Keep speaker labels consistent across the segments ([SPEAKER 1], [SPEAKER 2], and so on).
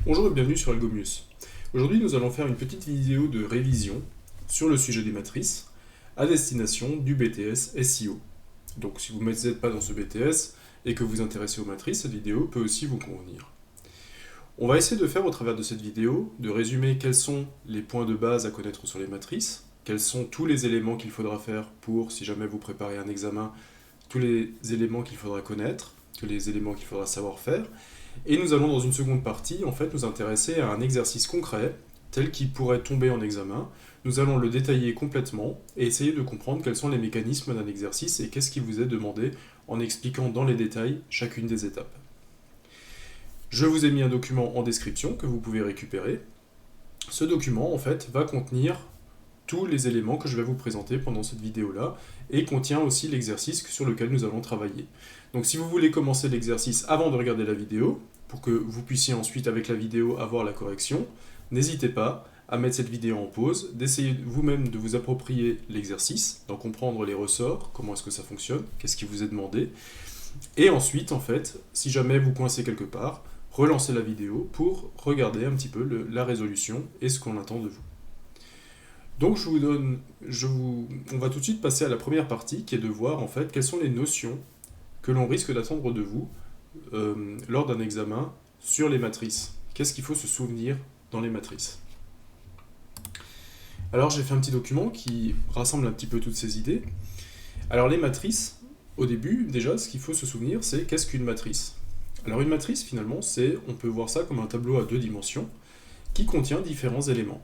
[SPEAKER 1] Bonjour et bienvenue sur Algomius. Aujourd'hui, nous allons faire une petite vidéo de révision sur le sujet des matrices à destination du BTS SEO. Donc si vous n'êtes pas dans ce BTS et que vous vous intéressez aux matrices, cette vidéo peut aussi vous convenir. On va essayer de faire au travers de cette vidéo, de résumer quels sont les points de base à connaître sur les matrices, quels sont tous les éléments qu'il faudra faire pour, si jamais vous préparez un examen, tous les éléments qu'il faudra connaître, tous les éléments qu'il faudra savoir faire. Et nous allons dans une seconde partie, en fait, nous intéresser à un exercice concret, tel qu'il pourrait tomber en examen. Nous allons le détailler complètement et essayer de comprendre quels sont les mécanismes d'un exercice et qu'est-ce qui vous est demandé en expliquant dans les détails chacune des étapes. Je vous ai mis un document en description que vous pouvez récupérer. Ce document, en fait, va contenir tous les éléments que je vais vous présenter pendant cette vidéo-là et contient aussi l'exercice sur lequel nous allons travailler. Donc si vous voulez commencer l'exercice avant de regarder la vidéo, pour que vous puissiez ensuite avec la vidéo avoir la correction, n'hésitez pas à mettre cette vidéo en pause, d'essayer vous-même de vous approprier l'exercice, d'en comprendre les ressorts, comment est-ce que ça fonctionne, qu'est-ce qui vous est demandé, et ensuite, en fait, si jamais vous coincez quelque part, relancez la vidéo pour regarder un petit peu la résolution et ce qu'on attend de vous. Donc on va tout de suite passer à la première partie qui est de voir en fait quelles sont les notions que l'on risque d'attendre de vous lors d'un examen sur les matrices. Qu'est-ce qu'il faut se souvenir dans les matrices? Alors j'ai fait un petit document qui rassemble un petit peu toutes ces idées. Alors les matrices, au début déjà ce qu'il faut se souvenir c'est qu'est-ce qu'une matrice? Alors une matrice finalement on peut voir ça comme un tableau à deux dimensions qui contient différents éléments.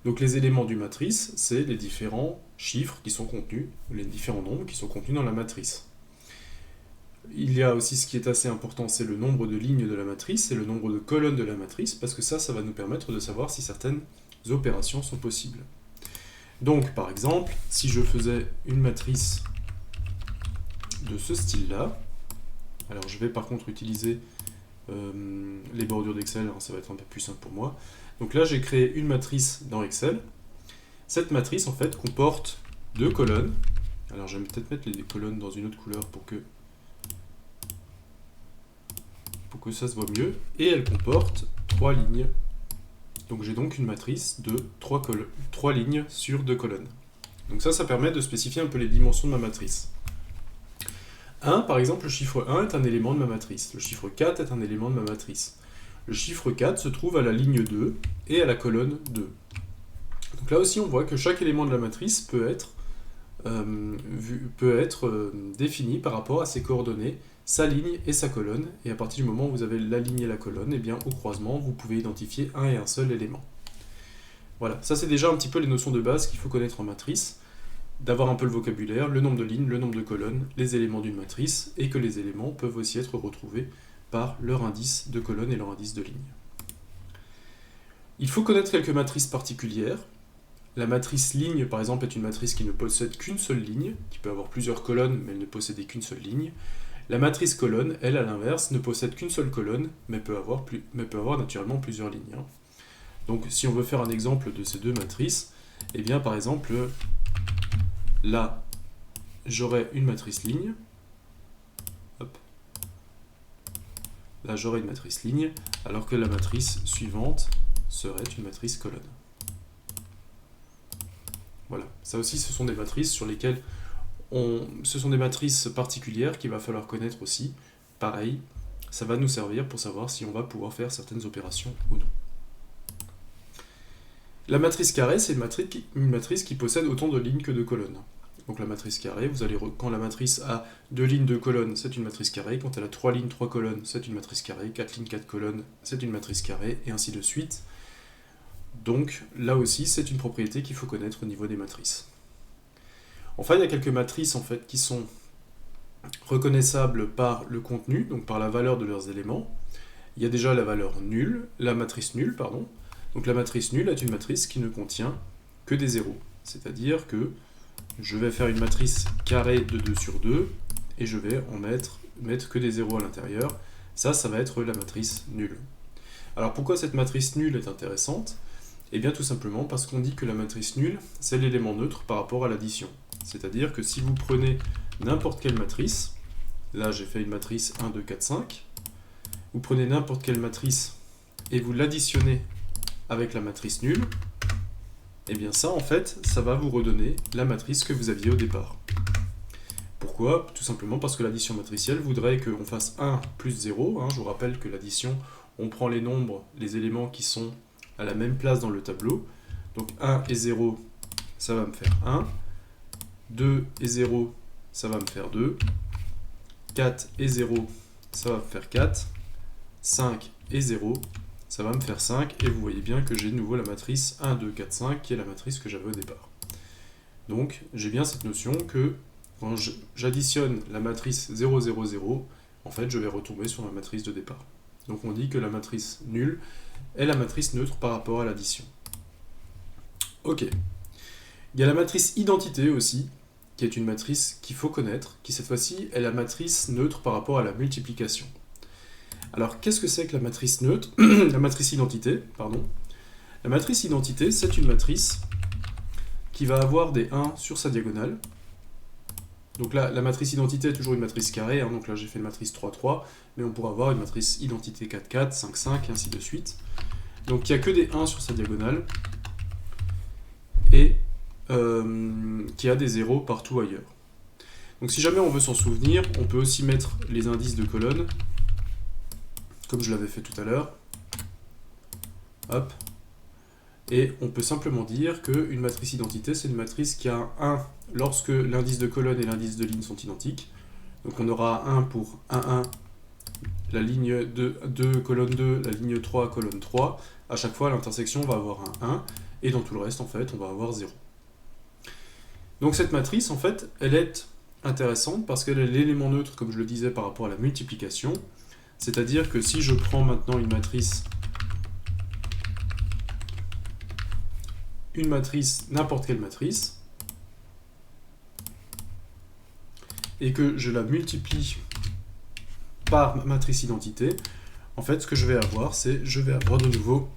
[SPEAKER 1] Donc les éléments d'une matrice, c'est les différents chiffres qui sont contenus, les différents nombres qui sont contenus dans la matrice. Il y a aussi ce qui est assez important, c'est le nombre de lignes de la matrice et le nombre de colonnes de la matrice, parce que ça va nous permettre de savoir si certaines opérations sont possibles. Donc par exemple, si je faisais une matrice de ce style-là, alors je vais par contre utiliser les bordures d'Excel, ça va être un peu plus simple pour moi. Donc là, j'ai créé une matrice dans Excel. Cette matrice, en fait, comporte deux colonnes. Alors, je vais peut-être mettre les colonnes dans une autre couleur pour que ça se voit mieux. Et elle comporte trois lignes. Donc, j'ai donc une matrice de trois lignes sur deux colonnes. Donc ça permet de spécifier un peu les dimensions de ma matrice. 1, par exemple, le chiffre 1 est un élément de ma matrice. Le chiffre 4 est un élément de ma matrice. Le chiffre 4 se trouve à la ligne 2 et à la colonne 2. Donc là aussi, on voit que chaque élément de la matrice peut être défini par rapport à ses coordonnées, sa ligne et sa colonne. Et à partir du moment où vous avez la ligne et la colonne, eh bien, au croisement, vous pouvez identifier un et un seul élément. Voilà, ça c'est déjà un petit peu les notions de base qu'il faut connaître en matrice, d'avoir un peu le vocabulaire, le nombre de lignes, le nombre de colonnes, les éléments d'une matrice, et que les éléments peuvent aussi être retrouvés par leur indice de colonne et leur indice de ligne. Il faut connaître quelques matrices particulières. La matrice ligne, par exemple, est une matrice qui ne possède qu'une seule ligne, qui peut avoir plusieurs colonnes, mais elle ne possède qu'une seule ligne. La matrice colonne, elle, à l'inverse, ne possède qu'une seule colonne, mais peut avoir naturellement plusieurs lignes. Donc, si on veut faire un exemple de ces deux matrices, eh bien, par exemple, là, j'aurai une matrice ligne. Hop. Là, j'aurai une matrice ligne, alors que la matrice suivante serait une matrice colonne. Voilà, ça aussi, ce sont des matrices sur lesquelles ce sont des matrices particulières qu'il va falloir connaître aussi. Pareil, ça va nous servir pour savoir si on va pouvoir faire certaines opérations ou non. La matrice carrée, c'est une matrice qui possède autant de lignes que de colonnes. Donc la matrice carrée, quand la matrice a 2 lignes, 2 colonnes, c'est une matrice carrée. Quand elle a 3 lignes, 3 colonnes, c'est une matrice carrée. 4 lignes, 4 colonnes, c'est une matrice carrée, et ainsi de suite. Donc là aussi, c'est une propriété qu'il faut connaître au niveau des matrices. Enfin, il y a quelques matrices en fait, qui sont reconnaissables par le contenu, donc par la valeur de leurs éléments. Il y a déjà la valeur nulle, la matrice nulle, pardon. Donc la matrice nulle est une matrice qui ne contient que des zéros. C'est-à-dire que je vais faire une matrice carrée de 2 sur 2 et je vais en mettre que des zéros à l'intérieur. Ça va être la matrice nulle. Alors pourquoi cette matrice nulle est intéressante? Eh bien tout simplement parce qu'on dit que la matrice nulle, c'est l'élément neutre par rapport à l'addition. C'est-à-dire que si vous prenez n'importe quelle matrice, là j'ai fait une matrice 1, 2, 4, 5, vous prenez n'importe quelle matrice et vous l'additionnez avec la matrice nulle, et bien ça, en fait, ça va vous redonner la matrice que vous aviez au départ. Pourquoi? Tout simplement parce que l'addition matricielle voudrait qu'on fasse 1 plus 0. Je vous rappelle que l'addition, on prend les nombres, les éléments qui sont à la même place dans le tableau. Donc 1 et 0, ça va me faire 1. 2 et 0, ça va me faire 2. 4 et 0, ça va me faire 4. 5 et 0, ça va me faire 5. Et vous voyez bien que j'ai de nouveau la matrice 1, 2, 4, 5, qui est la matrice que j'avais au départ. Donc j'ai bien cette notion que quand j'additionne la matrice 0, 0, 0, en fait, je vais retomber sur ma matrice de départ. Donc on dit que la matrice nulle est la matrice neutre par rapport à l'addition. Ok. Il y a la matrice identité aussi, qui est une matrice qu'il faut connaître, qui cette fois-ci est la matrice neutre par rapport à la multiplication. Alors qu'est-ce que c'est que la matrice neutre? La matrice identité, pardon. La matrice identité, c'est une matrice qui va avoir des 1 sur sa diagonale. Donc là, la matrice identité est toujours une matrice carrée, donc là j'ai fait une matrice 3, 3, mais on pourra avoir une matrice identité 4, 4, 5, 5, et ainsi de suite. Donc il n'y a que des 1 sur sa diagonale, et qui a des 0 partout ailleurs. Donc si jamais on veut s'en souvenir, on peut aussi mettre les indices de colonne, comme je l'avais fait tout à l'heure. Hop. Et on peut simplement dire qu'une matrice identité, c'est une matrice qui a un 1 lorsque l'indice de colonne et l'indice de ligne sont identiques. Donc on aura 1 pour 1, 1, la ligne 2, colonne 2, la ligne 3, colonne 3. À chaque fois, l'intersection va avoir un 1, et dans tout le reste, en fait, on va avoir 0. Donc cette matrice, en fait, elle est intéressante parce qu'elle est l'élément neutre, comme je le disais, par rapport à la multiplication. C'est-à-dire que si je prends maintenant une matrice, n'importe quelle matrice, et que je la multiplie par ma matrice identité, en fait, ce que je vais avoir, c'est je vais avoir de nouveau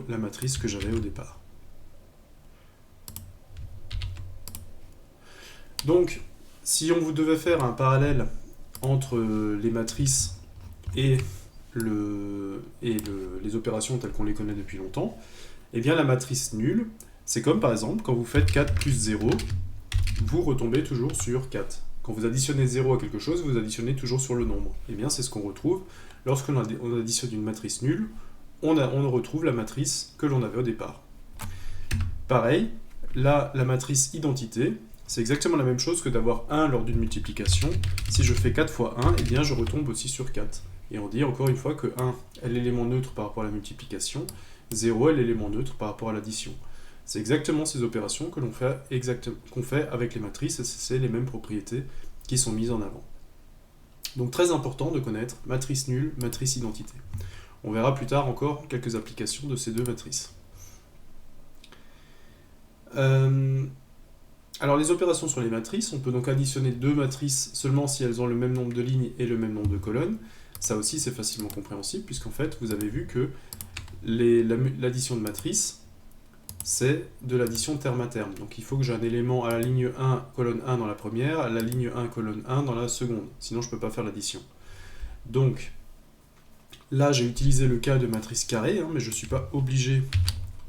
[SPEAKER 1] la matrice que j'avais au départ. Donc, si on vous devait faire un parallèle entre les matrices et les opérations telles qu'on les connaît depuis longtemps, eh bien la matrice nulle, c'est comme par exemple quand vous faites 4 plus 0, vous retombez toujours sur 4. Quand vous additionnez 0 à quelque chose, vous additionnez toujours sur le nombre. Eh bien c'est ce qu'on retrouve lorsqu'on additionne une matrice nulle, on retrouve la matrice que l'on avait au départ. Pareil, là la matrice identité, c'est exactement la même chose que d'avoir 1 lors d'une multiplication. Si je fais 4 fois 1, eh bien je retombe aussi sur 4. Et on dit encore une fois que 1 est l'élément neutre par rapport à la multiplication, 0 est l'élément neutre par rapport à l'addition. C'est exactement ces opérations qu'on fait avec les matrices, et c'est les mêmes propriétés qui sont mises en avant. Donc très important de connaître matrice nulle, matrice identité. On verra plus tard encore quelques applications de ces deux matrices. Alors les opérations sur les matrices, on peut donc additionner deux matrices seulement si elles ont le même nombre de lignes et le même nombre de colonnes. Ça aussi c'est facilement compréhensible puisqu'en fait vous avez vu que l'addition de matrices c'est de l'addition terme à terme. Donc il faut que j'ai un élément à la ligne 1, colonne 1 dans la première, à la ligne 1, colonne 1 dans la seconde. Sinon je ne peux pas faire l'addition. Donc là j'ai utilisé le cas de matrice carrée, mais je ne suis pas obligé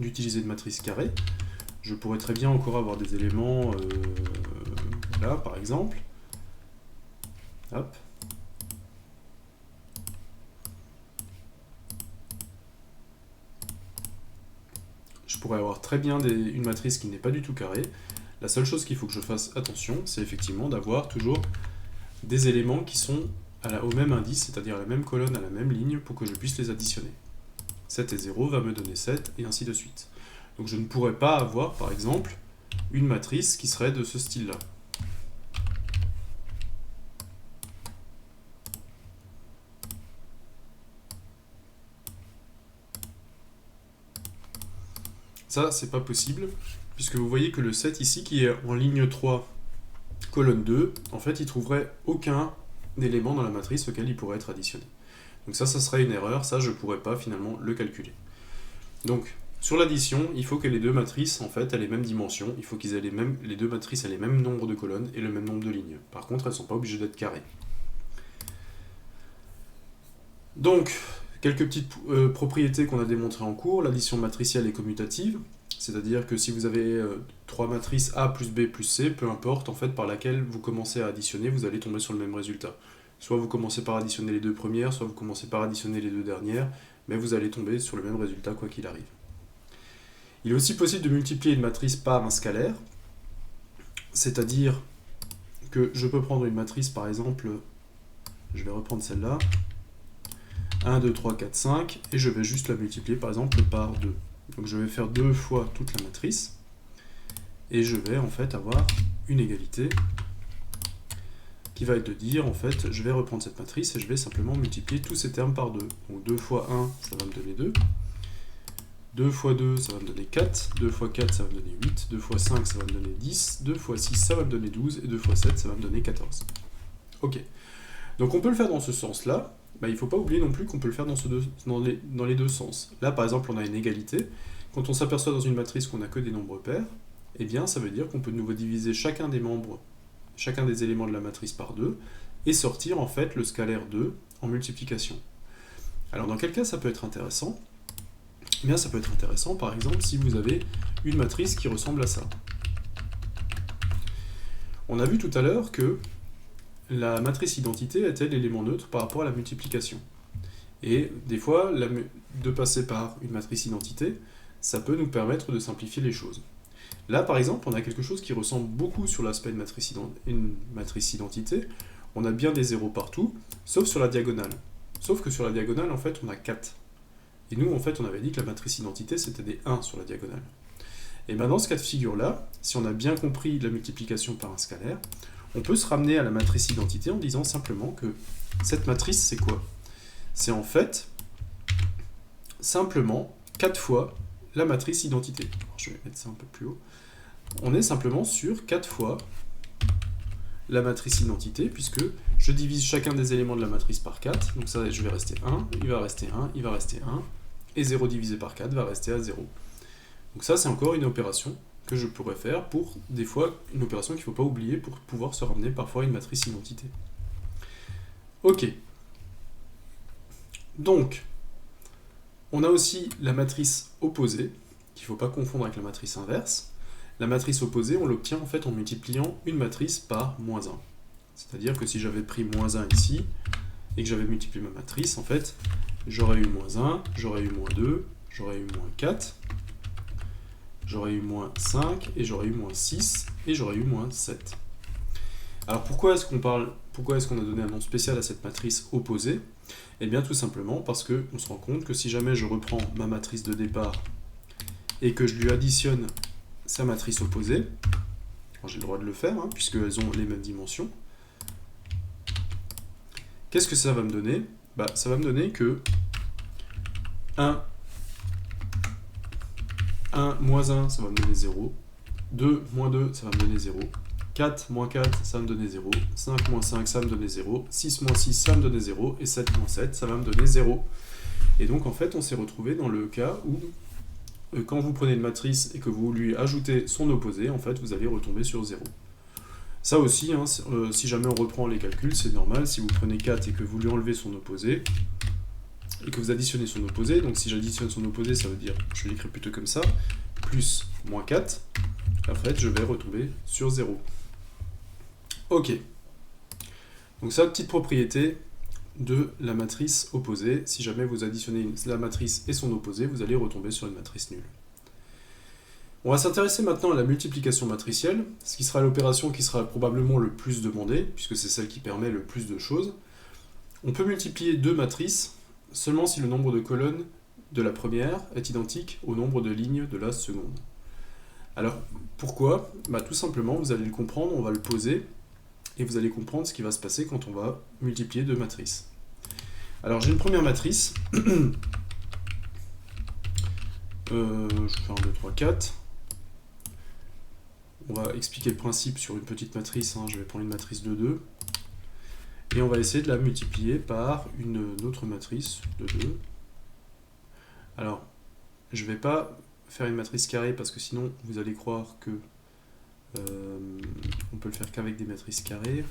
[SPEAKER 1] d'utiliser de matrice carrée. Je pourrais très bien encore avoir des éléments, là par exemple. Hop. Je pourrais avoir très bien une matrice qui n'est pas du tout carrée. La seule chose qu'il faut que je fasse attention, c'est effectivement d'avoir toujours des éléments qui sont au même indice, c'est-à-dire à la même colonne, à la même ligne, pour que je puisse les additionner. 7 et 0 va me donner 7, et ainsi de suite. Donc je ne pourrais pas avoir, par exemple, une matrice qui serait de ce style-là. Ça, c'est pas possible, puisque vous voyez que le 7 ici, qui est en ligne 3, colonne 2, en fait, il trouverait aucun élément dans la matrice auquel il pourrait être additionné. Donc ça serait une erreur, ça, je pourrais pas finalement le calculer. Donc, Sur l'addition, il faut que les deux matrices en fait aient les mêmes dimensions, il faut qu'ils aient les deux matrices aient les mêmes nombres de colonnes et le même nombre de lignes. Par contre, elles ne sont pas obligées d'être carrées. Donc, quelques petites propriétés qu'on a démontrées en cours. L'addition matricielle est commutative, c'est-à-dire que si vous avez trois matrices A plus B plus C, peu importe en fait par laquelle vous commencez à additionner, vous allez tomber sur le même résultat. Soit vous commencez par additionner les deux premières, soit vous commencez par additionner les deux dernières, mais vous allez tomber sur le même résultat quoi qu'il arrive. Il est aussi possible de multiplier une matrice par un scalaire, c'est-à-dire que je peux prendre une matrice par exemple, je vais reprendre celle-là, 1, 2, 3, 4, 5, et je vais juste la multiplier par exemple par 2. Donc je vais faire 2 fois toute la matrice, et je vais en fait avoir une égalité qui va être de dire, en fait, je vais reprendre cette matrice et je vais simplement multiplier tous ces termes par 2. Donc 2 fois 1, ça va me donner 2. 2 fois 2, ça va me donner 4. 2 fois 4, ça va me donner 8. 2 fois 5, ça va me donner 10. 2 fois 6, ça va me donner 12. Et 2 fois 7, ça va me donner 14. Ok. Donc on peut le faire dans ce sens-là. Il ne faut pas oublier non plus qu'on peut le faire dans les deux sens. Là, par exemple, on a une égalité. Quand on s'aperçoit dans une matrice qu'on n'a que des nombres pairs, eh bien, ça veut dire qu'on peut de nouveau diviser chacun des éléments de la matrice par 2, et sortir en fait le scalaire 2 en multiplication. Alors dans quel cas ça peut être intéressant ? Eh bien ça peut être intéressant par exemple si vous avez une matrice qui ressemble à ça. On a vu tout à l'heure que la matrice identité était l'élément neutre par rapport à la multiplication. Et des fois, de passer par une matrice identité, ça peut nous permettre de simplifier les choses. Là, par exemple, on a quelque chose qui ressemble beaucoup sur l'aspect de une matrice identité. On a bien des zéros partout, sauf sur la diagonale. Sauf que sur la diagonale, en fait, on a 4. Et nous, en fait, on avait dit que la matrice identité, c'était des 1 sur la diagonale. Et bien, dans ce cas de figure-là, si on a bien compris la multiplication par un scalaire, on peut se ramener à la matrice identité en disant simplement que cette matrice, c'est quoi ? C'est en fait simplement 4 fois la matrice identité. Alors, je vais mettre ça un peu plus haut. On est simplement sur 4 fois la matrice identité, puisque je divise chacun des éléments de la matrice par 4. Donc ça, je vais rester 1, il va rester 1, il va rester 1, et 0 divisé par 4 va rester à 0. Donc ça, c'est encore une opération que je pourrais faire pour, des fois, une opération qu'il ne faut pas oublier pour pouvoir se ramener parfois à une matrice identité. Ok. Donc, on a aussi la matrice opposée, qu'il ne faut pas confondre avec la matrice inverse. La matrice opposée, on l'obtient en fait en multipliant une matrice par moins 1. C'est-à-dire que si j'avais pris moins 1 ici, et que j'avais multiplié ma matrice, en fait, j'aurais eu moins 1, j'aurais eu moins 2, j'aurais eu moins 4, j'aurais eu moins 5, et j'aurais eu moins 6, et j'aurais eu moins 7. Alors pourquoi est-ce qu'on a donné un nom spécial à cette matrice opposée ? Eh bien tout simplement parce qu'on se rend compte que si jamais je reprends ma matrice de départ et que je lui additionne sa matrice opposée, j'ai le droit de le faire, puisqu'elles ont les mêmes dimensions, qu'est-ce que ça va me donner ? Ça va me donner que 1 moins 1, ça va me donner 0, 2 moins 2, ça va me donner 0, 4 moins 4, ça va me donner 0, 5 moins 5, ça va me donner 0, 6 moins 6, ça va me donner 0, et 7 moins 7, ça va me donner 0. Et donc en fait, on s'est retrouvé dans le cas où quand vous prenez une matrice et que vous lui ajoutez son opposé, en fait, vous allez retomber sur 0. Ça aussi, si jamais on reprend les calculs, c'est normal. Si vous prenez 4 et que vous lui enlevez son opposé, et que vous additionnez son opposé, donc si j'additionne son opposé, ça veut dire, je vais l'écrire plutôt comme ça, plus moins 4, en fait, je vais retomber sur 0. Ok. Donc ça, petite propriété de la matrice opposée. Si jamais vous additionnez la matrice et son opposé, vous allez retomber sur une matrice nulle. On va s'intéresser maintenant à la multiplication matricielle, ce qui sera l'opération qui sera probablement le plus demandée, puisque c'est celle qui permet le plus de choses. On peut multiplier deux matrices seulement si le nombre de colonnes de la première est identique au nombre de lignes de la seconde. Alors, pourquoi ? Tout simplement, vous allez le comprendre, on va le poser, et vous allez comprendre ce qui va se passer quand on va multiplier deux matrices. Alors j'ai une première matrice, je fais 1, 2, 3, 4. On va expliquer le principe sur une petite matrice, je vais prendre une matrice de 2, et on va essayer de la multiplier par une autre matrice de 2. Alors, je ne vais pas faire une matrice carrée parce que sinon vous allez croire que on peut le faire qu'avec des matrices carrées.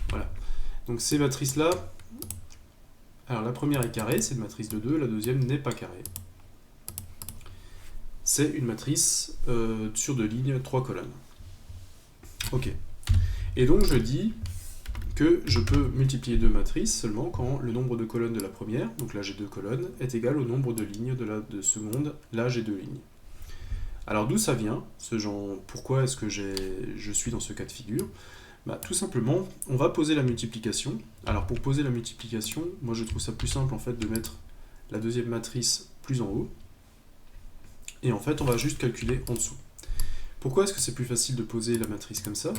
[SPEAKER 1] Voilà. Donc ces matrices-là, alors la première est carrée, c'est une matrice de 2, la deuxième n'est pas carrée. C'est une matrice sur 2 lignes, 3 colonnes. Ok. Et donc je dis que je peux multiplier 2 matrices seulement quand le nombre de colonnes de la première, donc là j'ai 2 colonnes, est égal au nombre de lignes de la seconde, là j'ai 2 lignes. Alors d'où ça vient, ce genre, pourquoi est-ce que je suis dans ce cas de figure? Tout simplement, on va poser la multiplication. Alors pour poser la multiplication, moi je trouve ça plus simple en fait de mettre la deuxième matrice plus en haut, et en fait on va juste calculer en dessous. Pourquoi est-ce que c'est plus facile de poser la matrice comme ça?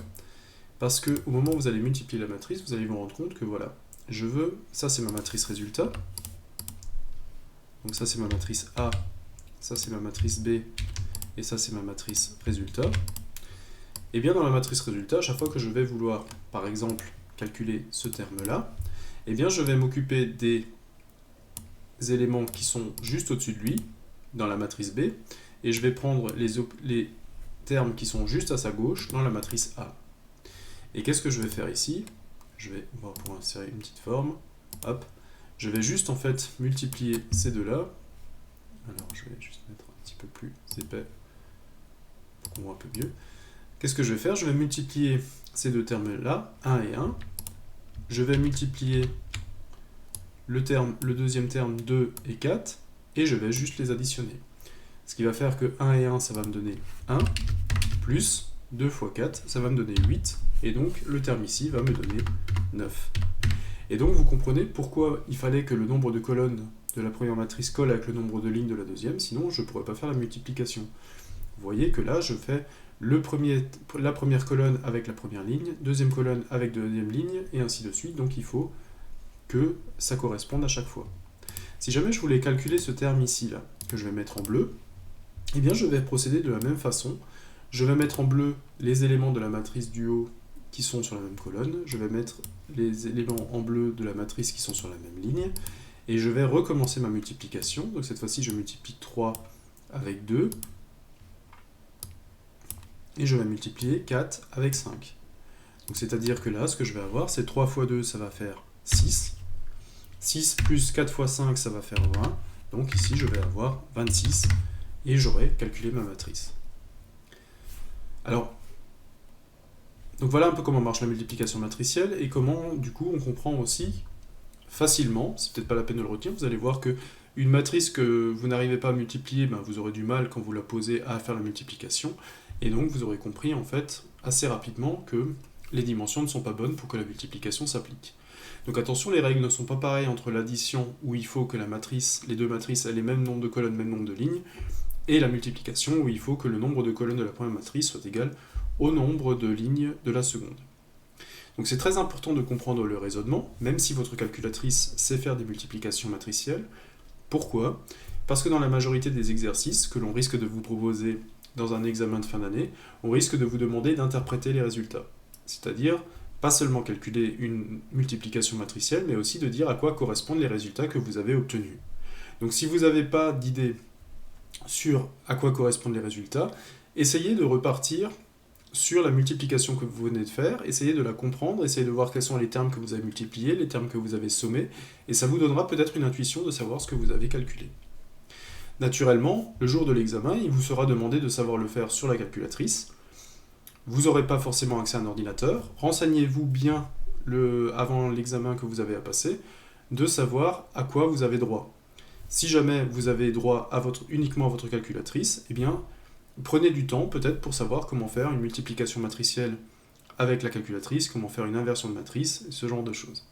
[SPEAKER 1] Parce que au moment où vous allez multiplier la matrice, vous allez vous rendre compte que voilà, je veux, ça c'est ma matrice résultat, donc ça c'est ma matrice A, ça c'est ma matrice B, et ça c'est ma matrice résultat. Et bien dans la matrice résultat, à chaque fois que je vais vouloir, par exemple, calculer ce terme-là, eh bien je vais m'occuper des éléments qui sont juste au-dessus de lui, dans la matrice B, et je vais prendre les termes qui sont juste à sa gauche, dans la matrice A. Et qu'est-ce que je vais faire ici? On va pouvoir insérer une petite forme. Hop. Je vais juste en fait multiplier ces deux-là. Alors je vais juste mettre un petit peu plus épais pour qu'on voit un peu mieux. Qu'est-ce que je vais faire? Je vais multiplier ces deux termes-là, 1 et 1. Je vais multiplier le deuxième terme 2 et 4, et je vais juste les additionner. Ce qui va faire que 1 et 1, ça va me donner 1, plus 2 fois 4, ça va me donner 8, et donc le terme ici va me donner 9. Et donc vous comprenez pourquoi il fallait que le nombre de colonnes de la première matrice colle avec le nombre de lignes de la deuxième, sinon je ne pourrais pas faire la multiplication. Vous voyez que là je fais la première colonne avec la première ligne, deuxième colonne avec deuxième ligne, et ainsi de suite, donc il faut que ça corresponde à chaque fois. Si jamais je voulais calculer ce terme ici, là, que je vais mettre en bleu, eh bien je vais procéder de la même façon. Je vais mettre en bleu les éléments de la matrice du haut qui sont sur la même colonne, je vais mettre les éléments en bleu de la matrice qui sont sur la même ligne, et je vais recommencer ma multiplication. Donc cette fois-ci je multiplie 3 avec 2, et je vais multiplier 4 avec 5. Donc c'est-à-dire que là, ce que je vais avoir, c'est 3 fois 2, ça va faire 6. 6 plus 4 fois 5, ça va faire 20. Donc ici, je vais avoir 26, et j'aurai calculé ma matrice. Alors, donc voilà un peu comment marche la multiplication matricielle, et comment, du coup, on comprend aussi facilement, c'est peut-être pas la peine de le retenir, vous allez voir que une matrice que vous n'arrivez pas à multiplier, vous aurez du mal quand vous la posez à faire la multiplication, et donc vous aurez compris en fait assez rapidement que les dimensions ne sont pas bonnes pour que la multiplication s'applique. Donc attention, les règles ne sont pas pareilles entre l'addition où il faut que les deux matrices aient les mêmes nombres de colonnes, même nombre de lignes, et la multiplication où il faut que le nombre de colonnes de la première matrice soit égal au nombre de lignes de la seconde. Donc c'est très important de comprendre le raisonnement, même si votre calculatrice sait faire des multiplications matricielles. Pourquoi? Parce que dans la majorité des exercices que l'on risque de vous proposer dans un examen de fin d'année, on risque de vous demander d'interpréter les résultats. C'est-à-dire, pas seulement calculer une multiplication matricielle, mais aussi de dire à quoi correspondent les résultats que vous avez obtenus. Donc si vous n'avez pas d'idée sur à quoi correspondent les résultats, essayez de repartir sur la multiplication que vous venez de faire, essayez de la comprendre, essayez de voir quels sont les termes que vous avez multipliés, les termes que vous avez sommés, et ça vous donnera peut-être une intuition de savoir ce que vous avez calculé. Naturellement, le jour de l'examen, il vous sera demandé de savoir le faire sur la calculatrice. Vous n'aurez pas forcément accès à un ordinateur. Renseignez-vous bien avant l'examen que vous avez à passer, de savoir à quoi vous avez droit. Si jamais vous avez droit uniquement à votre calculatrice, eh bien, prenez du temps peut-être pour savoir comment faire une multiplication matricielle avec la calculatrice, comment faire une inversion de matrice, ce genre de choses.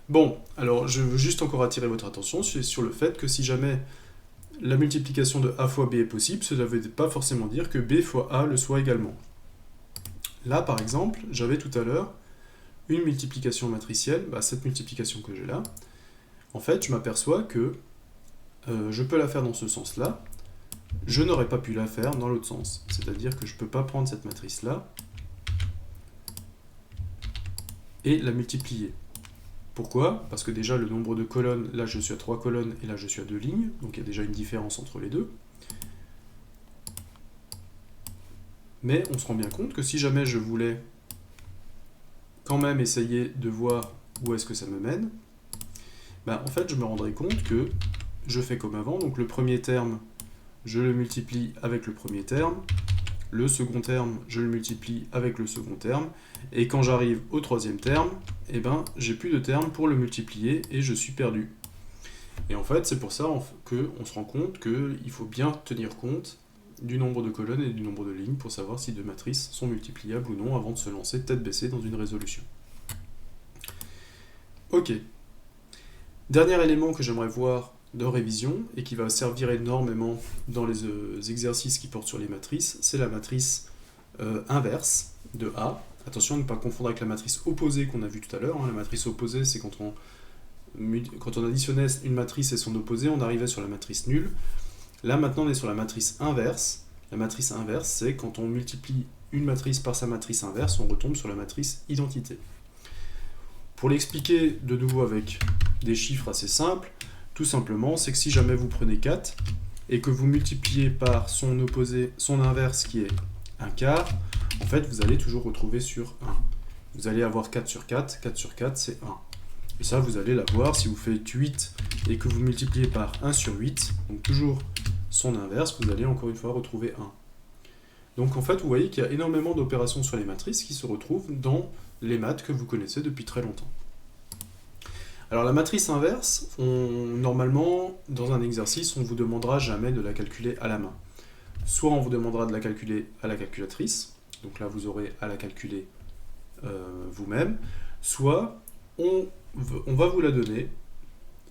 [SPEAKER 1] Bon, alors je veux juste encore attirer votre attention sur le fait que si jamais la multiplication de A fois B est possible, cela ne veut pas forcément dire que B fois A le soit également. Là, par exemple, j'avais tout à l'heure une multiplication matricielle, cette multiplication que j'ai là. En fait, je m'aperçois que je peux la faire dans ce sens-là, je n'aurais pas pu la faire dans l'autre sens. C'est-à-dire que je ne peux pas prendre cette matrice-là et la multiplier. Pourquoi? Parce que déjà le nombre de colonnes, là je suis à 3 colonnes et là je suis à 2 lignes, donc il y a déjà une différence entre les deux. Mais on se rend bien compte que si jamais je voulais quand même essayer de voir où est-ce que ça me mène, en fait je me rendrai compte que je fais comme avant, donc le premier terme, je le multiplie avec le premier terme, le second terme, je le multiplie avec le second terme, et quand j'arrive au troisième terme, j'ai plus de terme pour le multiplier et je suis perdu. Et en fait, c'est pour ça qu'on se rend compte qu'il faut bien tenir compte du nombre de colonnes et du nombre de lignes pour savoir si deux matrices sont multipliables ou non avant de se lancer tête baissée dans une résolution. Ok. Dernier élément que j'aimerais voir de révision et qui va servir énormément dans les exercices qui portent sur les matrices, c'est la matrice inverse de A. Attention à ne pas confondre avec la matrice opposée qu'on a vue tout à l'heure. La matrice opposée, c'est quand on additionnait une matrice et son opposé, on arrivait sur la matrice nulle. Là, maintenant, on est sur la matrice inverse. La matrice inverse, c'est quand on multiplie une matrice par sa matrice inverse, on retombe sur la matrice identité. Pour l'expliquer de nouveau avec des chiffres assez simples, tout simplement, c'est que si jamais vous prenez 4 et que vous multipliez par son opposé, son inverse qui est un quart, en fait, vous allez toujours retrouver sur 1. Vous allez avoir 4 sur 4, 4 sur 4, c'est 1. Et ça, vous allez l'avoir si vous faites 8 et que vous multipliez par 1 sur 8, donc toujours son inverse, vous allez encore une fois retrouver 1. Donc en fait, vous voyez qu'il y a énormément d'opérations sur les matrices qui se retrouvent dans les maths que vous connaissez depuis très longtemps. Alors la matrice inverse, normalement, dans un exercice, on ne vous demandera jamais de la calculer à la main. Soit on vous demandera de la calculer à la calculatrice, donc là vous aurez à la calculer vous-même, soit on va vous la donner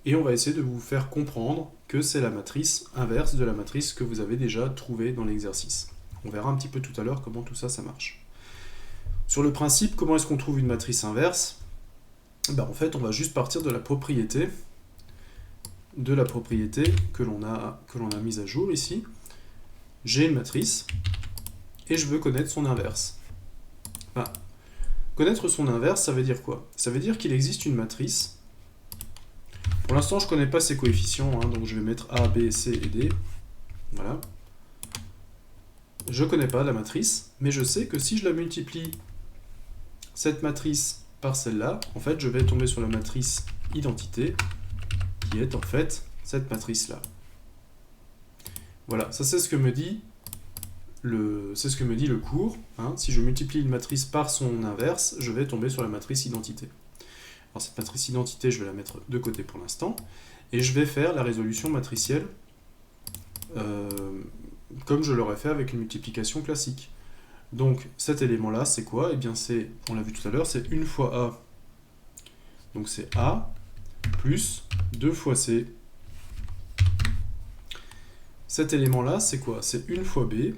[SPEAKER 1] et on va essayer de vous faire comprendre que c'est la matrice inverse de la matrice que vous avez déjà trouvée dans l'exercice. On verra un petit peu tout à l'heure comment tout ça, ça marche. Sur le principe, comment est-ce qu'on trouve une matrice inverse? En fait, on va juste partir de la propriété que l'on a mise à jour ici. J'ai une matrice et je veux connaître son inverse. Connaître son inverse, ça veut dire quoi? Ça veut dire qu'il existe une matrice. Pour l'instant, je ne connais pas ses coefficients, donc je vais mettre A, B, C et D. Voilà. Je ne connais pas la matrice, mais je sais que si je la multiplie, cette matrice par celle-là, en fait, je vais tomber sur la matrice identité, qui est en fait cette matrice-là. Voilà, ça c'est ce que me dit le cours. Si je multiplie une matrice par son inverse, je vais tomber sur la matrice identité. Alors cette matrice identité, je vais la mettre de côté pour l'instant, et je vais faire la résolution matricielle comme je l'aurais fait avec une multiplication classique. Donc cet élément-là, c'est quoi? On l'a vu tout à l'heure, c'est 1 fois A. Donc c'est A plus 2 fois C. Cet élément-là, c'est quoi? C'est 1 fois B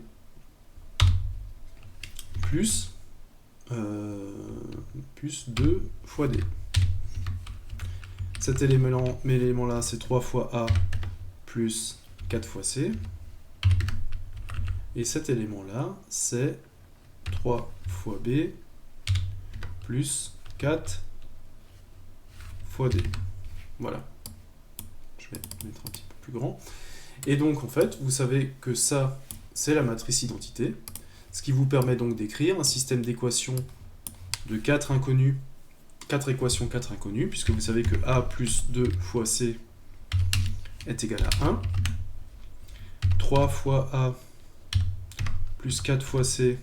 [SPEAKER 1] plus 2 fois D. Cet élément-là, c'est 3 fois A plus 4 fois C. Et cet élément-là, c'est 3 fois B plus 4 fois D. Voilà. Je vais mettre un petit peu plus grand. Et donc, en fait, vous savez que ça, c'est la matrice identité, ce qui vous permet donc d'écrire un système d'équations de 4 inconnus, 4 équations, 4 inconnus, puisque vous savez que A plus 2 fois C est égal à 1. 3 fois A plus 4 fois C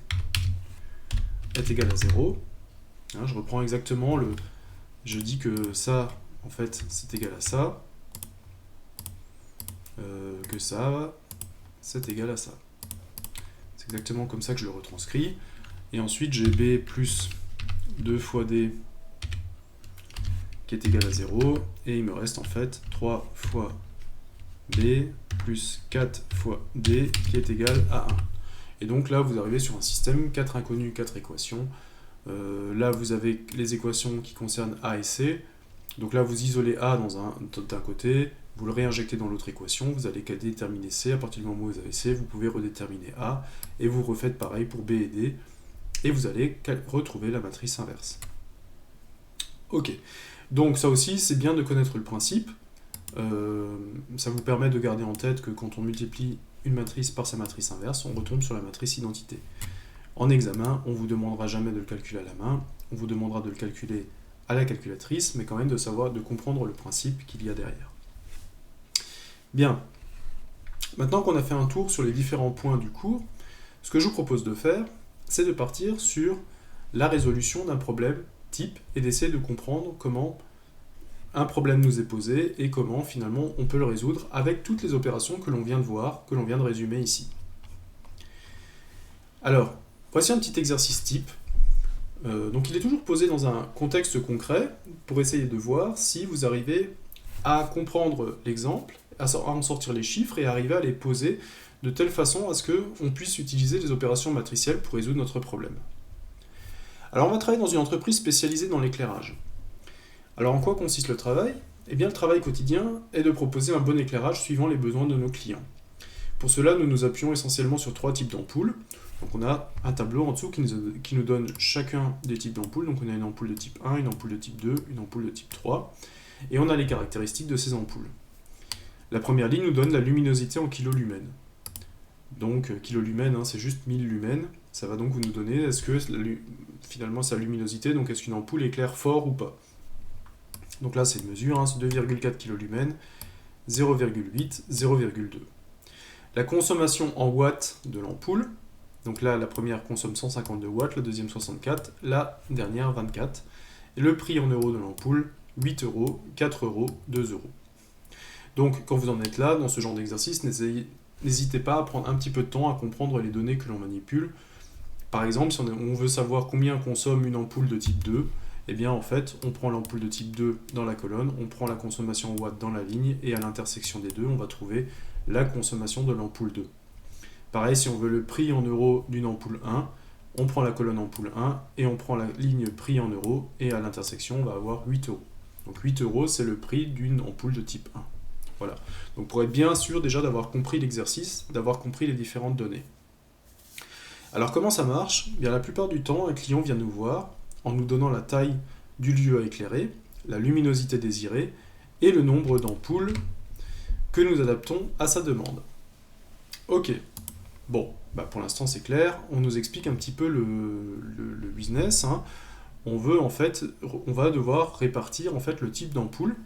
[SPEAKER 1] est égal à 0. Je reprends exactement je dis que ça, en fait, c'est égal à ça. Que ça, c'est égal à ça. C'est exactement comme ça que je le retranscris. Et ensuite, j'ai B plus 2 fois D qui est égal à 0. Et il me reste en fait 3 fois B plus 4 fois D qui est égal à 1. Et donc là, vous arrivez sur un système 4 inconnus, 4 équations. Là, vous avez les équations qui concernent A et C. Donc là, vous isolez A d'un côté, vous le réinjectez dans l'autre équation, vous allez déterminer C. À partir du moment où vous avez C, vous pouvez redéterminer A. Et vous refaites pareil pour B et D. Et vous allez retrouver la matrice inverse. Ok, donc ça aussi c'est bien de connaître le principe. Ça vous permet de garder en tête que quand on multiplie une matrice par sa matrice inverse, on retombe sur la matrice identité. En examen, on ne vous demandera jamais de le calculer à la main, on vous demandera de le calculer à la calculatrice, mais quand même de comprendre le principe qu'il y a derrière. Bien, maintenant qu'on a fait un tour sur les différents points du cours, ce que je vous propose de faire, c'est de partir sur la résolution d'un problème type et d'essayer de comprendre comment un problème nous est posé et comment finalement on peut le résoudre avec toutes les opérations que l'on vient de voir, que l'on vient de résumer ici. Alors, voici un petit exercice type. Donc il est toujours posé dans un contexte concret pour essayer de voir si vous arrivez à comprendre l'exemple, à en sortir les chiffres et arriver à les poser de telle façon à ce qu'on puisse utiliser les opérations matricielles pour résoudre notre problème. Alors on va travailler dans une entreprise spécialisée dans l'éclairage. Alors en quoi consiste le travail ? Eh bien le travail quotidien est de proposer un bon éclairage suivant les besoins de nos clients. Pour cela, nous nous appuyons essentiellement sur 3 types d'ampoules. Donc on a un tableau en dessous qui nous donne chacun des types d'ampoules. Donc on a une ampoule de type 1, une ampoule de type 2, une ampoule de type 3. Et on a les caractéristiques de ces ampoules. La première ligne nous donne la luminosité en kilolumens. Donc kilolumens, c'est juste 1000 lumens. Ça va donc nous donner est-ce que finalement sa luminosité, donc est-ce qu'une ampoule éclaire fort ou pas. Donc là c'est une mesure, c'est 2,4 kilolumens, 0,8, 0,2. La consommation en watts de l'ampoule, donc là la première consomme 152 watts, la deuxième 64, la dernière 24. Et le prix en euros de l'ampoule, 8 euros, 4 euros, 2 euros. Donc quand vous en êtes là, dans ce genre d'exercice, n'hésitez pas à prendre un petit peu de temps à comprendre les données que l'on manipule. Par exemple, si on veut savoir combien consomme une ampoule de type 2, eh bien en fait, on prend l'ampoule de type 2 dans la colonne, on prend la consommation en watts dans la ligne, et à l'intersection des deux, on va trouver la consommation de l'ampoule 2. Pareil, si on veut le prix en euros d'une ampoule 1, on prend la colonne ampoule 1, et on prend la ligne prix en euros, et à l'intersection, on va avoir 8 euros. Donc 8 euros, c'est le prix d'une ampoule de type 1. Voilà. Donc pour être bien sûr déjà d'avoir compris l'exercice, d'avoir compris les différentes données. Alors comment ça marche ? Bien, la plupart du temps, un client vient nous voir en nous donnant la taille du lieu à éclairer, la luminosité désirée et le nombre d'ampoules que nous adaptons à sa demande. Ok, bon, pour l'instant c'est clair, on nous explique un petit peu le business. On va devoir répartir en fait le type d'ampoule,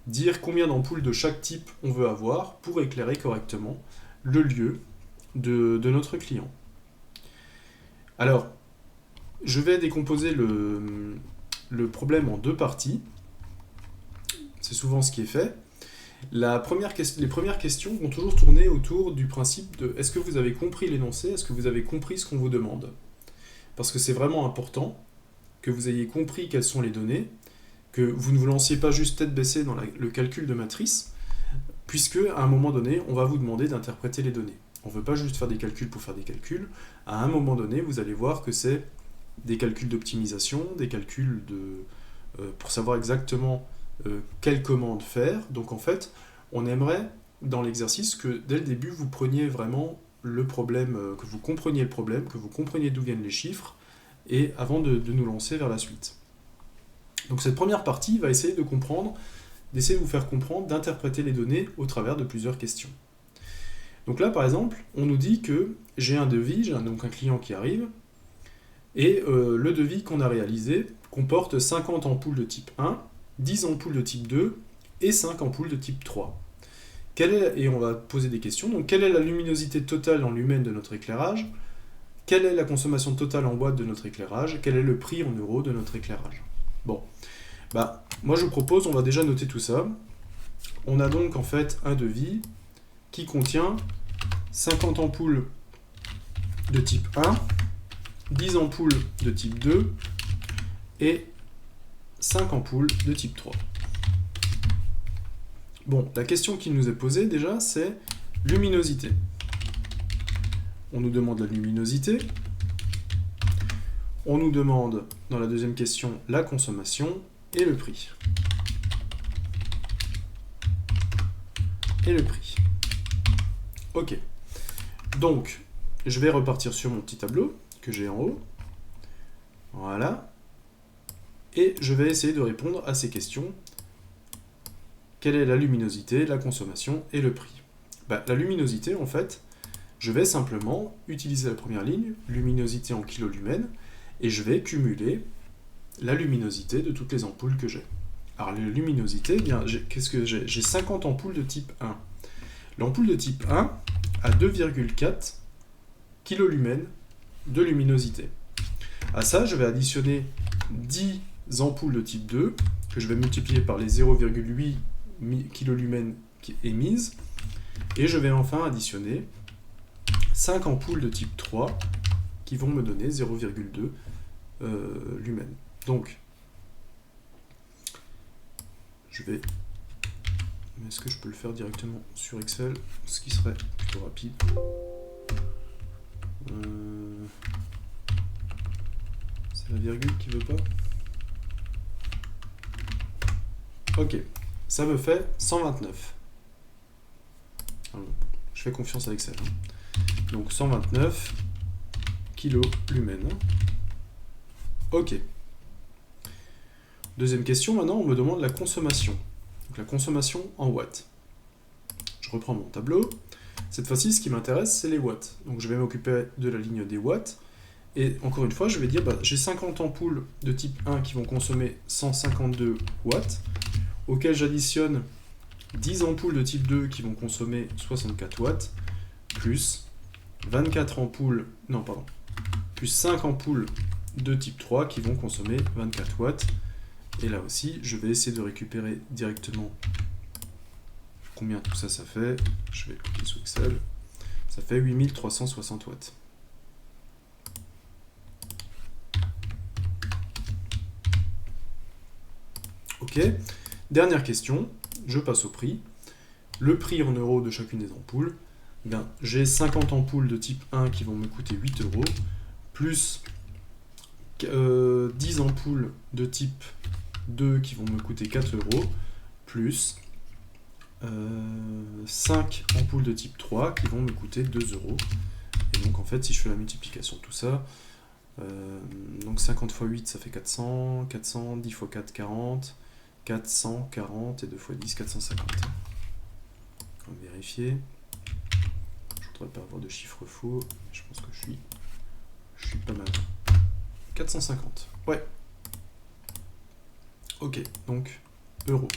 [SPEAKER 1] dire combien d'ampoules de chaque type on veut avoir pour éclairer correctement le lieu de notre client. Alors, je vais décomposer le problème en deux parties. C'est souvent ce qui est fait. Les premières questions vont toujours tourner autour du principe de est-ce que vous avez compris l'énoncé ? Est-ce que vous avez compris ce qu'on vous demande ? Parce que c'est vraiment important que vous ayez compris quelles sont les données, que vous ne vous lanciez pas juste tête baissée dans le calcul de matrice, puisque à un moment donné, on va vous demander d'interpréter les données. On ne veut pas juste faire des calculs pour faire des calculs. À un moment donné, vous allez voir que c'est des calculs d'optimisation, des calculs pour savoir exactement quelle commande faire. Donc en fait, on aimerait dans l'exercice que dès le début, vous preniez vraiment le problème, que vous compreniez le problème, que vous compreniez d'où viennent les chiffres, et avant de nous lancer vers la suite. Donc cette première partie va essayer de comprendre, d'essayer de vous faire comprendre, d'interpréter les données au travers de plusieurs questions. Donc là, par exemple, on nous dit que j'ai un devis, j'ai donc un client qui arrive, et le devis qu'on a réalisé comporte 50 ampoules de type 1, 10 ampoules de type 2 et 5 ampoules de type 3. Et on va poser des questions. Donc, quelle est la luminosité totale en lumens de notre éclairage ? Quelle est la consommation totale en watts de notre éclairage ? Quel est le prix en euros de notre éclairage ? Bon, moi je vous propose, on va déjà noter tout ça. On a donc en fait un devis qui contient 50 ampoules de type 1, 10 ampoules de type 2 et 5 ampoules de type 3. Bon, la question qui nous est posée déjà, c'est luminosité. On nous demande la luminosité. On nous demande, dans la deuxième question, la consommation et le prix. Et le prix. Ok. Donc, je vais repartir sur mon petit tableau que j'ai en haut. Voilà. et je vais essayer de répondre à ces questions. Quelle est la luminosité, la consommation et le prix? La luminosité, en fait, je vais simplement utiliser la première ligne, luminosité en kilolumens, et je vais cumuler la luminosité de toutes les ampoules que j'ai. Alors la luminosité, eh bien, qu'est-ce que j'ai? J'ai 50 ampoules de type 1. L'ampoule de type 1 a 2,4 kilolumens de luminosité. À ça, je vais additionner 10 ampoules de type 2, que je vais multiplier par les 0,8 kilolumens émises, et je vais enfin additionner 5 ampoules de type 3, qui vont me donner 0,2 lumens. Donc, je vais... Est-ce que je peux le faire directement sur Excel, ce qui serait plutôt rapide. C'est la virgule qui veut pas. Ok, ça me fait 129. Alors, je fais confiance à Excel. Donc 129 kilolumens. Ok. Deuxième question, maintenant on me demande la consommation. Donc la consommation en watts. Je reprends mon tableau. Cette fois-ci, ce qui m'intéresse, c'est les watts. Donc je vais m'occuper de la ligne des watts. Et encore une fois, je vais dire, j'ai 50 ampoules de type 1 qui vont consommer 152 watts, auxquelles j'additionne 10 ampoules de type 2 qui vont consommer 64 watts, plus 24 ampoules, non pardon, plus 5 ampoules de type 3 qui vont consommer 24 watts. Et là aussi, je vais essayer de récupérer directement combien tout ça fait. Je vais le copier sous Excel. Ça fait 8360 watts. Ok. Dernière question. Je passe au prix. Le prix en euros de chacune des ampoules. J'ai 50 ampoules de type 1 qui vont me coûter 8 euros, plus 10 ampoules de type 2 qui vont me coûter 4 euros, plus 5 ampoules de type 3 qui vont me coûter 2 euros. Et donc en fait, si je fais la multiplication de tout ça, donc 50 x 8 ça fait 400, 400, 10 x 4, 40, 440 et 2 x 10, 450. On va vérifier. Je voudrais pas avoir de chiffres faux, je pense que je suis pas mal. 450, ouais. Ok, donc euros.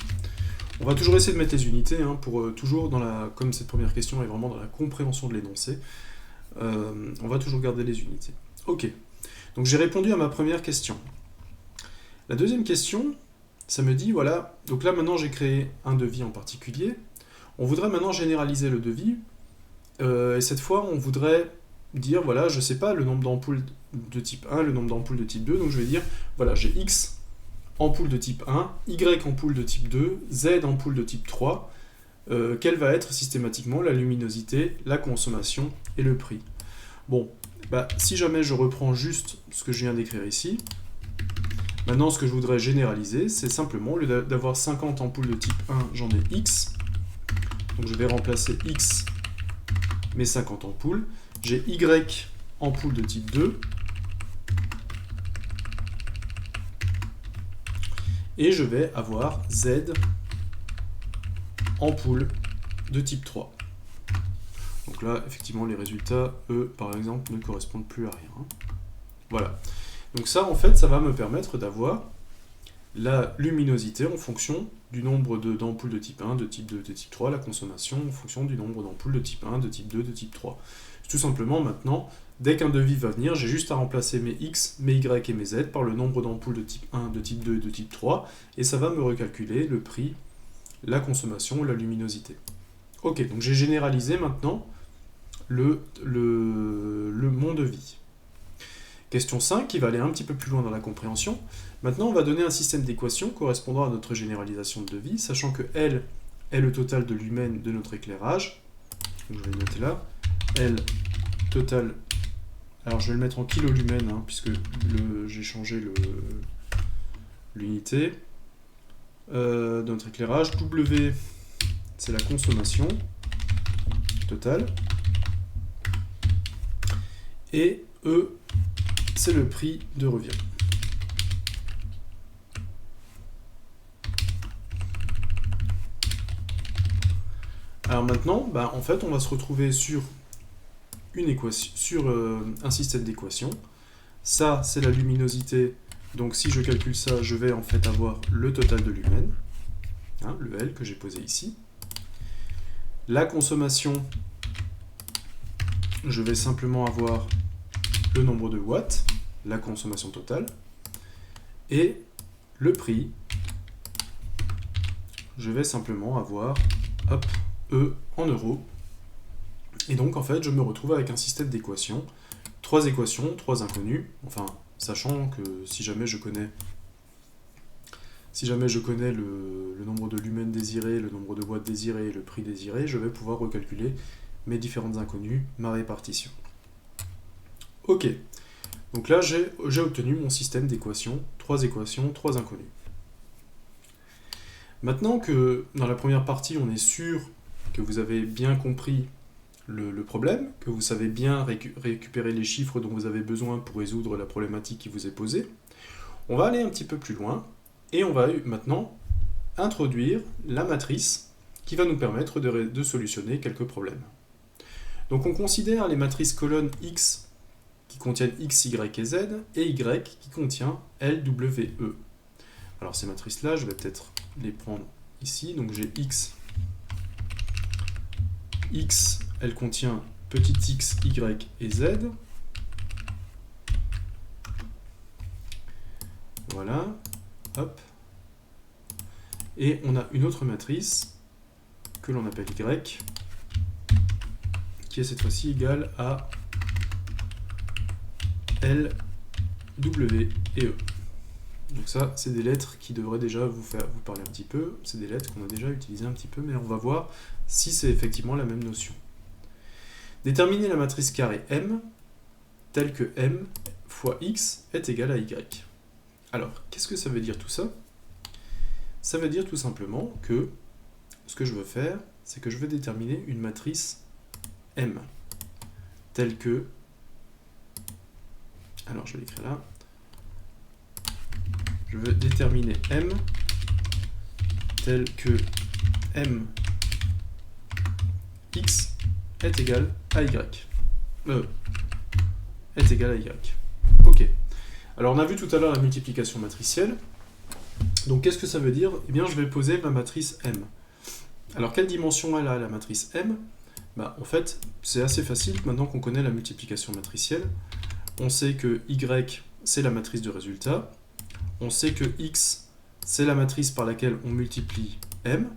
[SPEAKER 1] On va toujours essayer de mettre les unités, pour toujours comme cette première question est vraiment dans la compréhension de l'énoncé, on va toujours garder les unités. Ok, donc j'ai répondu à ma première question. La deuxième question, ça me dit, voilà, donc là maintenant j'ai créé un devis en particulier, on voudrait maintenant généraliser le devis, et cette fois on voudrait dire, voilà, je sais pas le nombre d'ampoules de type 1, le nombre d'ampoules de type 2, donc je vais dire, voilà, j'ai X ampoule de type 1, Y ampoule de type 2, Z ampoule de type 3, quelle va être systématiquement la luminosité, la consommation et le prix. Bon, si jamais je reprends juste ce que je viens d'écrire ici, maintenant ce que je voudrais généraliser, c'est simplement, au lieu d'avoir 50 ampoules de type 1, j'en ai X, donc je vais remplacer X, mes 50 ampoules, j'ai Y ampoule de type 2, et je vais avoir Z ampoule de type 3. Donc là, effectivement, les résultats, eux, par exemple, ne correspondent plus à rien. Voilà. Donc ça, en fait, ça va me permettre d'avoir la luminosité en fonction du nombre d'ampoules de type 1, de type 2, de type 3, la consommation en fonction du nombre d'ampoules de type 1, de type 2, de type 3. Tout simplement, maintenant, dès qu'un devis va venir, j'ai juste à remplacer mes X, mes Y et mes Z par le nombre d'ampoules de type 1, de type 2 et de type 3, et ça va me recalculer le prix, la consommation, la luminosité. Ok, donc j'ai généralisé maintenant mon devis. Question 5, qui va aller un petit peu plus loin dans la compréhension. Maintenant, on va donner un système d'équations correspondant à notre généralisation de devis, sachant que L est le total de lumens de notre éclairage. Donc je vais le noter là. L total... Alors je vais le mettre en kilolumens, puisque j'ai changé l'unité de notre éclairage. W, c'est la consommation totale. Et E, c'est le prix de revient. Alors maintenant, en fait, on va se retrouver sur une équation, sur un système d'équations. Ça, c'est la luminosité. Donc si je calcule ça, je vais en fait avoir le total de lumen, hein, le L que j'ai posé ici. La consommation, je vais simplement avoir le nombre de watts, la consommation totale, et le prix, je vais simplement avoir, hop, E en euros. Et donc en fait, je me retrouve avec un système d'équations, 3 équations, 3 inconnues, enfin, sachant que si jamais je connais le nombre de lumens désirés, le nombre de watts désirés et le prix désiré, je vais pouvoir recalculer mes différentes inconnues, ma répartition. Ok, donc là j'ai obtenu mon système d'équations, 3 inconnues. Maintenant que dans la première partie on est sûr que vous avez bien compris le problème, que vous savez bien récupérer les chiffres dont vous avez besoin pour résoudre la problématique qui vous est posée, on va aller un petit peu plus loin et on va maintenant introduire la matrice qui va nous permettre de solutionner quelques problèmes. Donc on considère les matrices colonnes X qui contiennent X, Y et Z et Y qui contient L, W, E. Alors ces matrices-là, je vais peut-être les prendre ici. Donc j'ai X. X, elle contient petit x, y et z. Voilà. Hop. Et on a une autre matrice que l'on appelle y, qui est cette fois-ci égale à L, W et E. Donc ça, c'est des lettres qui devraient déjà vous parler un petit peu. C'est des lettres qu'on a déjà utilisées un petit peu, mais on va voir si c'est effectivement la même notion. Déterminer la matrice carrée M telle que M fois X est égal à Y. Alors, qu'est-ce que ça veut dire tout ça? Ça veut dire tout simplement que ce que je veux faire, c'est que je veux déterminer une matrice M telle que... Alors, je vais l'écrire là. Je veux déterminer M tel que M X est égal à Y. Est égal à Y. Ok. Alors on a vu tout à l'heure la multiplication matricielle. Donc qu'est-ce que ça veut dire? Eh bien je vais poser ma matrice M. Alors quelle dimension elle a la matrice M? En fait c'est assez facile maintenant qu'on connaît la multiplication matricielle. On sait que Y c'est la matrice de résultat. On sait que X c'est la matrice par laquelle on multiplie M.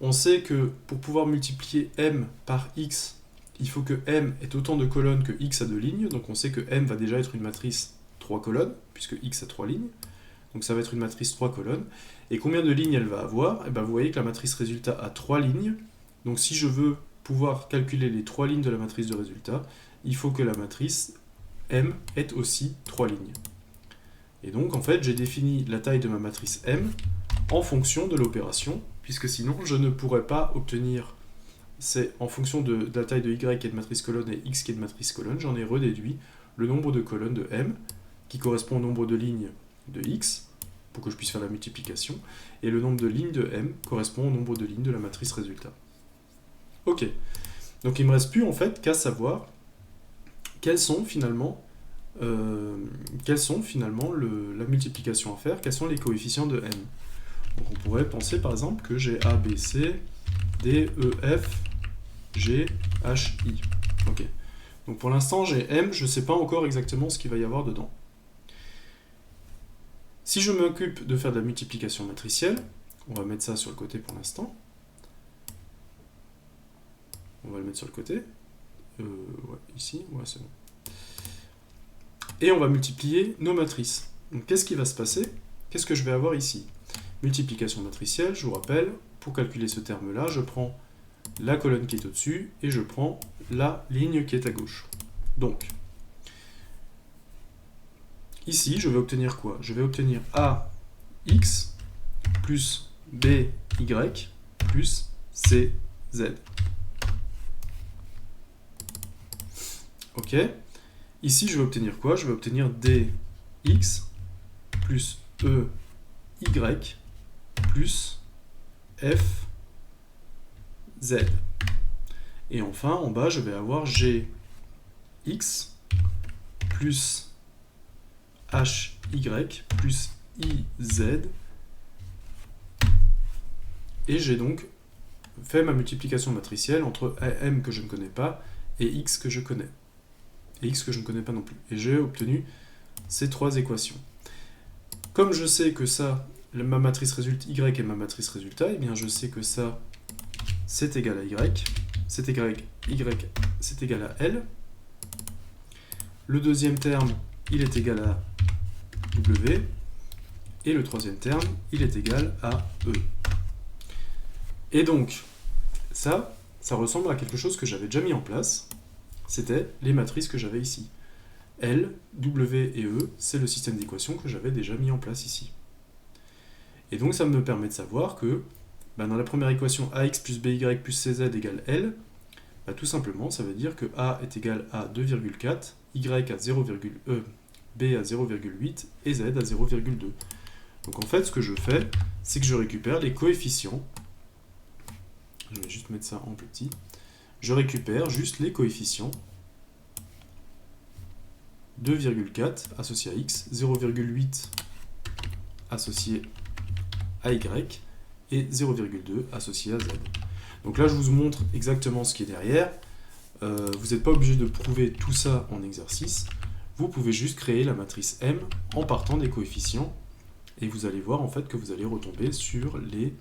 [SPEAKER 1] On sait que pour pouvoir multiplier M par X, il faut que M ait autant de colonnes que X a de lignes. Donc on sait que M va déjà être une matrice 3 colonnes, puisque X a 3 lignes. Donc ça va être une matrice 3 colonnes. Et combien de lignes elle va avoir? Et vous voyez que la matrice résultat a 3 lignes. Donc si je veux pouvoir calculer les 3 lignes de la matrice de résultat, il faut que la matrice M ait aussi 3 lignes. Et donc en fait j'ai défini la taille de ma matrice M en fonction de l'opération, puisque sinon je ne pourrais pas obtenir, c'est en fonction de la taille de Y qui est de matrice colonne et X qui est de matrice colonne, j'en ai redéduit le nombre de colonnes de M, qui correspond au nombre de lignes de X, pour que je puisse faire la multiplication, et le nombre de lignes de M correspond au nombre de lignes de la matrice résultat. Ok, donc il ne me reste plus en fait qu'à savoir quelles sont finalement la multiplication à faire, quels sont les coefficients de M. Donc on pourrait penser par exemple que j'ai A, B, C, D, E, F, G, H, I. Ok. Donc pour l'instant j'ai M, je ne sais pas encore exactement ce qu'il va y avoir dedans. Si je m'occupe de faire de la multiplication matricielle, on va mettre ça sur le côté pour l'instant. On va le mettre sur le côté. Ouais, ici, ouais, c'est bon. Et on va multiplier nos matrices. Donc qu'est-ce qui va se passer? Qu'est-ce que je vais avoir ici? Multiplication matricielle, je vous rappelle, pour calculer ce terme-là, je prends la colonne qui est au-dessus et je prends la ligne qui est à gauche. Donc, ici, je vais obtenir quoi? Je vais obtenir AX plus BY plus CZ. Ok. Ici, je vais obtenir quoi? Je vais obtenir DX plus EY plus FZ. Et enfin, en bas, je vais avoir Gx plus Hy plus IZ. Et j'ai donc fait ma multiplication matricielle entre M que je ne connais pas et X que je connais. Et X que je ne connais pas non plus. Et j'ai obtenu ces trois équations. Comme je sais que ça, ma matrice résulte Y est ma matrice résultat, et bien je sais que ça, c'est égal à Y, c'est égal à L. Le deuxième terme, il est égal à W. Et le troisième terme, il est égal à E. Et donc, ça ressemble à quelque chose que j'avais déjà mis en place. C'était les matrices que j'avais ici. L, W et E, c'est le système d'équations que j'avais déjà mis en place ici. Et donc ça me permet de savoir que dans la première équation AX plus BY plus CZ égale L, tout simplement ça veut dire que A est égal à 2,4, Y à 0,1, B à 0,8 et Z à 0,2. Donc en fait ce que je fais, c'est que je récupère les coefficients. Je vais juste mettre ça en petit. Je récupère juste les coefficients 2,4 associé à x, 0,8 associé à y et 0,2 associé à z. Donc là, je vous montre exactement ce qui est derrière. Vous n'êtes pas obligé de prouver tout ça en exercice. Vous pouvez juste créer la matrice M en partant des coefficients et vous allez voir en fait que vous allez retomber sur les...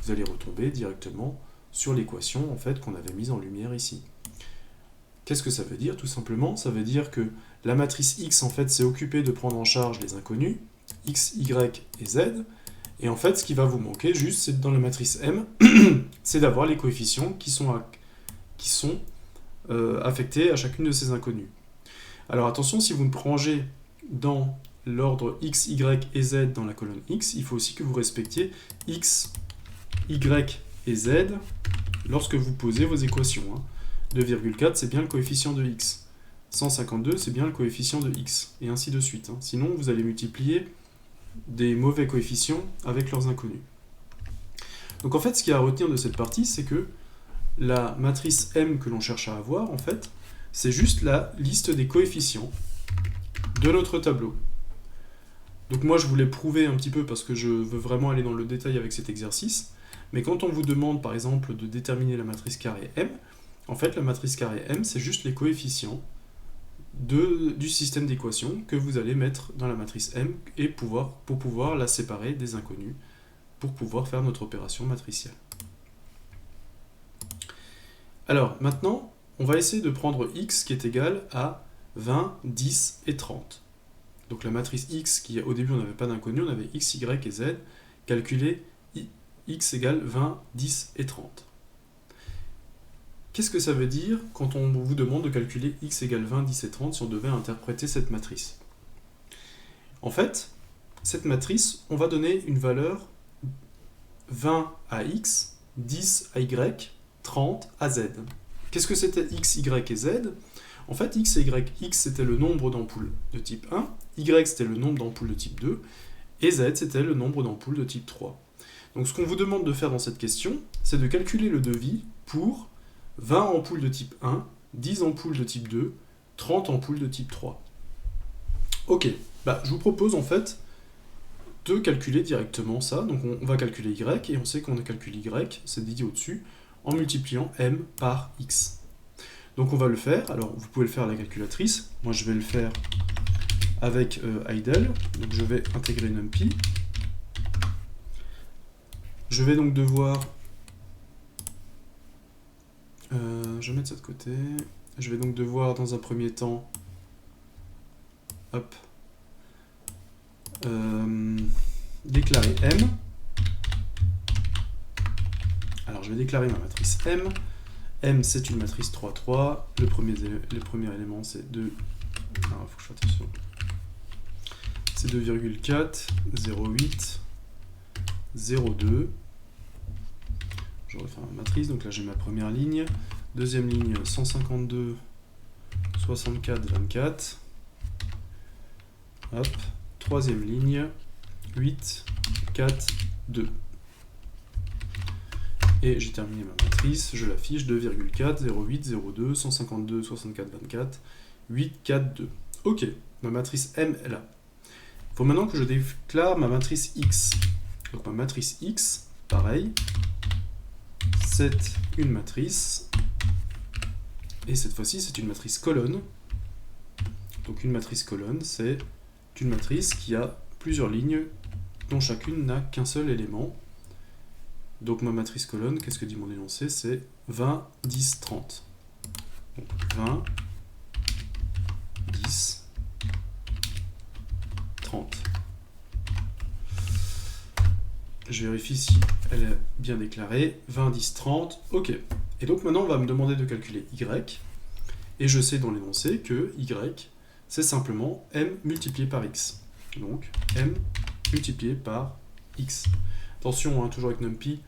[SPEAKER 1] Vous allez retomber directement sur l'équation en fait qu'on avait mise en lumière ici. Qu'est-ce que ça veut dire? Tout simplement, ça veut dire que la matrice X, en fait, s'est occupée de prendre en charge les inconnus, X, Y et Z, et en fait, ce qui va vous manquer, juste, c'est dans la matrice M, c'est d'avoir les coefficients qui sont affectés à chacune de ces inconnus. Alors attention, si vous me rangez dans l'ordre X, Y et Z dans la colonne X, il faut aussi que vous respectiez X, Y et Z lorsque vous posez vos équations. 2,4 c'est bien le coefficient de x, 152 c'est bien le coefficient de x, et ainsi de suite. Sinon vous allez multiplier des mauvais coefficients avec leurs inconnus. Donc en fait ce qu'il y a à retenir de cette partie, c'est que la matrice M que l'on cherche à avoir, en fait, c'est juste la liste des coefficients de notre tableau. Donc moi je voulais prouver un petit peu parce que je veux vraiment aller dans le détail avec cet exercice, mais quand on vous demande par exemple de déterminer la matrice carré M, en fait, la matrice carré M, c'est juste les coefficients du système d'équations que vous allez mettre dans la matrice M et pour pouvoir la séparer des inconnus, pour pouvoir faire notre opération matricielle. Alors, maintenant, on va essayer de prendre X qui est égal à 20, 10 et 30. Donc la matrice X, qui au début on n'avait pas d'inconnu, on avait X, Y et Z, calculer X égale 20, 10 et 30. Qu'est-ce que ça veut dire quand on vous demande de calculer x égale 20, 10 et 30 si on devait interpréter cette matrice? En fait, cette matrice, on va donner une valeur 20 à x, 10 à y, 30 à z. Qu'est-ce que c'était x, y et z? En fait, x et y, x c'était le nombre d'ampoules de type 1, y c'était le nombre d'ampoules de type 2, et z c'était le nombre d'ampoules de type 3. Donc ce qu'on vous demande de faire dans cette question, c'est de calculer le devis pour 20 ampoules de type 1, 10 ampoules de type 2, 30 ampoules de type 3. Ok, je vous propose en fait de calculer directement ça. Donc on va calculer y, et on sait qu'on a calculé y, c'est dit au-dessus, en multipliant m par x. Donc on va le faire, alors vous pouvez le faire à la calculatrice, moi je vais le faire avec idle, donc je vais intégrer NumPy. Je vais donc devoir... je vais mettre ça de côté. Je vais donc devoir, dans un premier temps, déclarer M. Alors, je vais déclarer ma matrice M. M, c'est une matrice 3, 3. Le premier élément, c'est 2. Alors, faut que je fasse attention. C'est 2,4, 0,8, 0,2. Je refais ma matrice, donc là j'ai ma première ligne, deuxième ligne 152, 64, 24, hop, troisième ligne 8, 4, 2. Et j'ai terminé ma matrice, je l'affiche 2,4, 0,8, 0,2, 152, 64, 24, 8, 4, 2. Ok, ma matrice M est là. Il faut maintenant que je déclare ma matrice X. Donc ma matrice X, pareil, c'est une matrice, et cette fois-ci c'est une matrice colonne. Donc une matrice colonne, c'est une matrice qui a plusieurs lignes dont chacune n'a qu'un seul élément. Donc ma matrice colonne, qu'est-ce que dit mon énoncé? C'est 20, 10, 30. Donc 20, 10, 30. Je vérifie si elle est bien déclarée. 20, 10, 30. Ok. Et donc maintenant on va me demander de calculer Y. Et je sais dans l'énoncé que Y, c'est simplement M multiplié par X. Donc M multiplié par X. Attention, hein, toujours avec NumPy,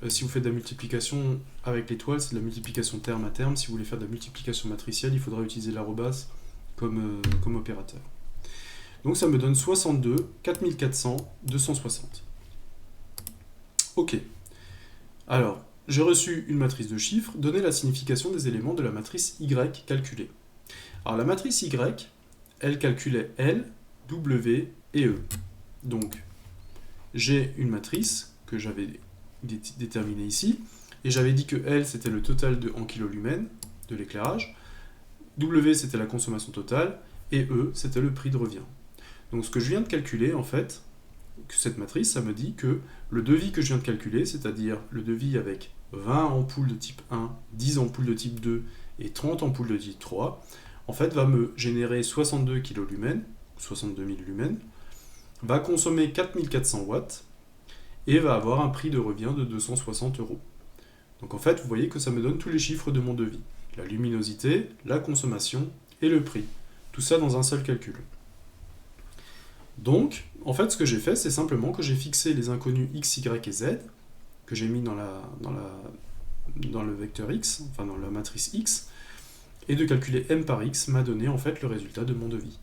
[SPEAKER 1] si vous faites de la multiplication avec l'étoile, c'est de la multiplication terme à terme. Si vous voulez faire de la multiplication matricielle, il faudra utiliser l'arrobas comme opérateur. Donc ça me donne 62, 4400, 260. Ok. Alors, j'ai reçu une matrice de chiffres, donnez la signification des éléments de la matrice Y calculée. Alors la matrice Y, elle calculait L, W et E. Donc, j'ai une matrice que j'avais déterminée ici, et j'avais dit que L, c'était le total en kilolumens de l'éclairage, W, c'était la consommation totale, et E, c'était le prix de revient. Donc ce que je viens de calculer, en fait, que cette matrice, ça me dit que le devis que je viens de calculer, c'est-à-dire le devis avec 20 ampoules de type 1, 10 ampoules de type 2 et 30 ampoules de type 3, en fait, va me générer 62 kilolumens, 62 000 lumens, va consommer 4400 watts, et va avoir un prix de revient de 260 €. Donc en fait, vous voyez que ça me donne tous les chiffres de mon devis. La luminosité, la consommation et le prix. Tout ça dans un seul calcul. Donc, en fait, ce que j'ai fait, c'est simplement que j'ai fixé les inconnus x, y et z, que j'ai mis dans le vecteur x, enfin dans la matrice x, et de calculer m par x m'a donné en fait le résultat de mon devis.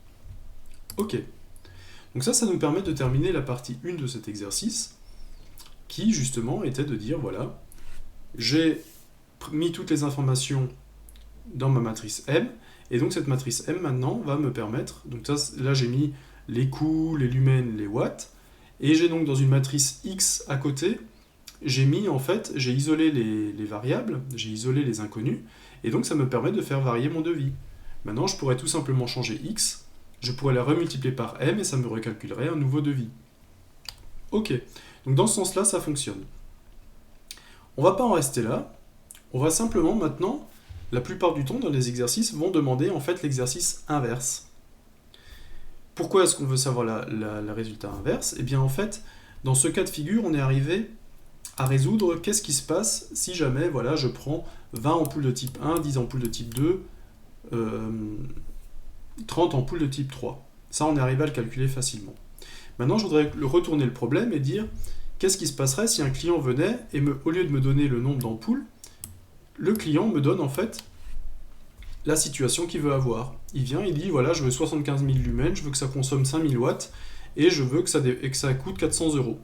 [SPEAKER 1] Ok. Donc ça nous permet de terminer la partie 1 de cet exercice, qui justement était de dire, voilà, j'ai mis toutes les informations dans ma matrice M, et donc cette matrice M maintenant va me permettre, donc ça, là j'ai mis les coûts, les lumens, les watts, et j'ai donc dans une matrice X à côté, j'ai isolé les variables, j'ai isolé les inconnus, et donc ça me permet de faire varier mon devis. Maintenant je pourrais tout simplement changer X, je pourrais la remultiplier par M, et ça me recalculerait un nouveau devis. Ok, donc dans ce sens-là, ça fonctionne. On va pas en rester là, on va simplement maintenant, la plupart du temps dans les exercices, vont demander en fait l'exercice inverse. Pourquoi est-ce qu'on veut savoir le résultat inverse? Eh bien en fait, dans ce cas de figure, on est arrivé à résoudre qu'est-ce qui se passe si jamais voilà, je prends 20 ampoules de type 1, 10 ampoules de type 2, 30 ampoules de type 3. Ça, on est arrivé à le calculer facilement. Maintenant, je voudrais retourner le problème et dire qu'est-ce qui se passerait si un client venait et au lieu de me donner le nombre d'ampoules, le client me donne en fait la situation qu'il veut avoir. Il vient, il dit voilà, je veux 75 000 lumens, je veux que ça consomme 5000 watts et je veux que ça coûte 400 €.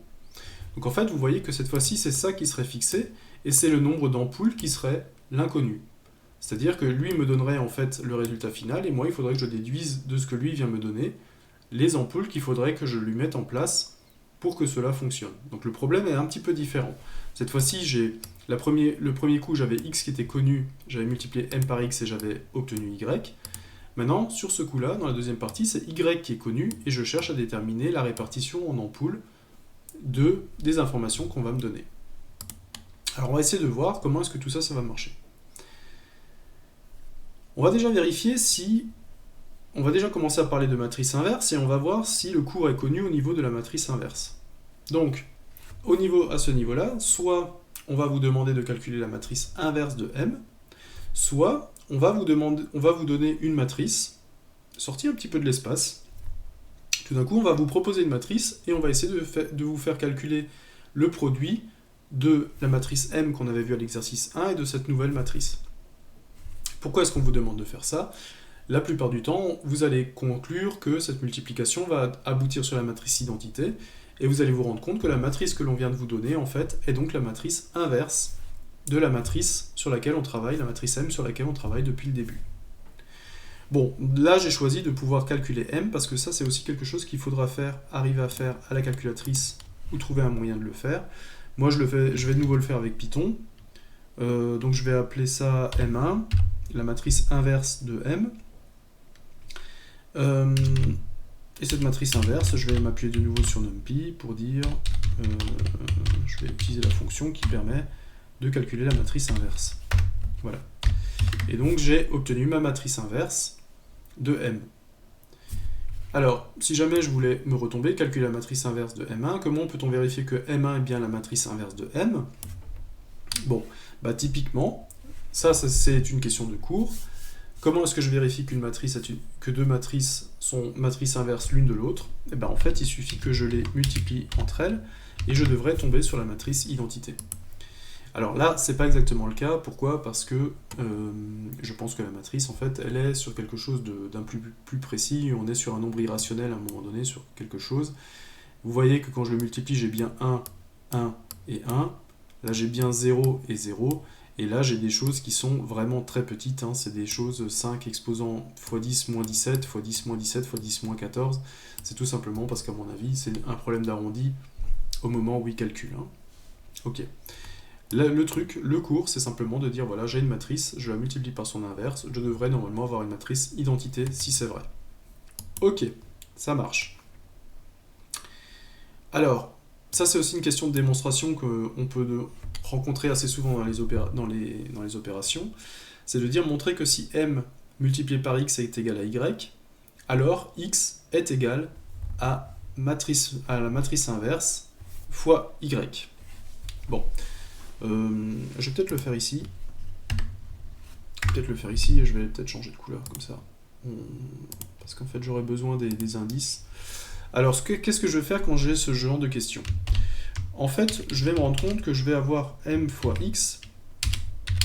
[SPEAKER 1] Donc en fait, vous voyez que cette fois-ci, c'est ça qui serait fixé et c'est le nombre d'ampoules qui serait l'inconnu. C'est-à-dire que lui me donnerait en fait le résultat final et moi, il faudrait que je déduise de ce que lui vient me donner les ampoules qu'il faudrait que je lui mette en place pour que cela fonctionne. Donc le problème est un petit peu différent. Cette fois-ci, le premier coup, j'avais x qui était connu, j'avais multiplié m par x et j'avais obtenu y. Maintenant, sur ce coup-là, dans la deuxième partie, c'est y qui est connu et je cherche à déterminer la répartition en ampoules des informations qu'on va me donner. Alors on va essayer de voir comment est-ce que tout ça, ça va marcher. On va déjà vérifier si... On va déjà commencer à parler de matrice inverse et on va voir si le cours est connu au niveau de la matrice inverse. Donc, à ce niveau-là, soit on va vous demander de calculer la matrice inverse de M, soit on va vous donner une matrice, sortie un petit peu de l'espace. Tout d'un coup, on va vous proposer une matrice et on va essayer de vous faire calculer le produit de la matrice M qu'on avait vu à l'exercice 1 et de cette nouvelle matrice. Pourquoi est-ce qu'on vous demande de faire ça ? La plupart du temps, vous allez conclure que cette multiplication va aboutir sur la matrice identité, et vous allez vous rendre compte que la matrice que l'on vient de vous donner, en fait, est donc la matrice inverse de la matrice sur laquelle on travaille, la matrice M sur laquelle on travaille depuis le début. Bon, là j'ai choisi de pouvoir calculer M parce que ça c'est aussi quelque chose qu'il faudra arriver à faire à la calculatrice ou trouver un moyen de le faire. Moi je vais de nouveau le faire avec Python. Donc je vais appeler ça M1, la matrice inverse de M. Et cette matrice inverse, je vais m'appuyer de nouveau sur NumPy pour dire, je vais utiliser la fonction qui permet de calculer la matrice inverse. Voilà. Et donc j'ai obtenu ma matrice inverse de M. Alors, si jamais je voulais me retomber, calculer la matrice inverse de M1, comment peut-on vérifier que M1 est bien la matrice inverse de M? Bon, bah typiquement, ça c'est une question de cours. Comment est-ce que je vérifie que deux matrices sont matrices inverses l'une de l'autre? Et ben en fait, il suffit que je les multiplie entre elles, et je devrais tomber sur la matrice identité. Alors là, c'est pas exactement le cas. Pourquoi? Parce que je pense que la matrice, en fait, elle est sur quelque chose d'un plus précis. On est sur un nombre irrationnel à un moment donné, sur quelque chose. Vous voyez que quand je le multiplie, j'ai bien 1, 1 et 1. Là, j'ai bien 0 et 0. Et là, j'ai des choses qui sont vraiment très petites. Hein. C'est des choses 5 exposant x10 moins 17, x10 moins 17, x10 moins 14. C'est tout simplement parce qu'à mon avis, c'est un problème d'arrondi au moment où il calcule. Hein. Ok. Là, le cours, c'est simplement de dire, voilà, j'ai une matrice, je la multiplie par son inverse, je devrais normalement avoir une matrice identité si c'est vrai. Ok, ça marche. Alors, ça c'est aussi une question de démonstration qu'on peut rencontrer assez souvent dans les opérations, c'est de dire, montrer que si m multiplié par x est égal à y, alors x est égal à la matrice inverse fois y. Bon. Je vais peut-être le faire ici. Et je vais peut-être changer de couleur comme ça. Parce qu'en fait j'aurai besoin des indices. Alors qu'est-ce que je vais faire quand j'ai ce genre de questions? En fait, je vais me rendre compte que je vais avoir m fois x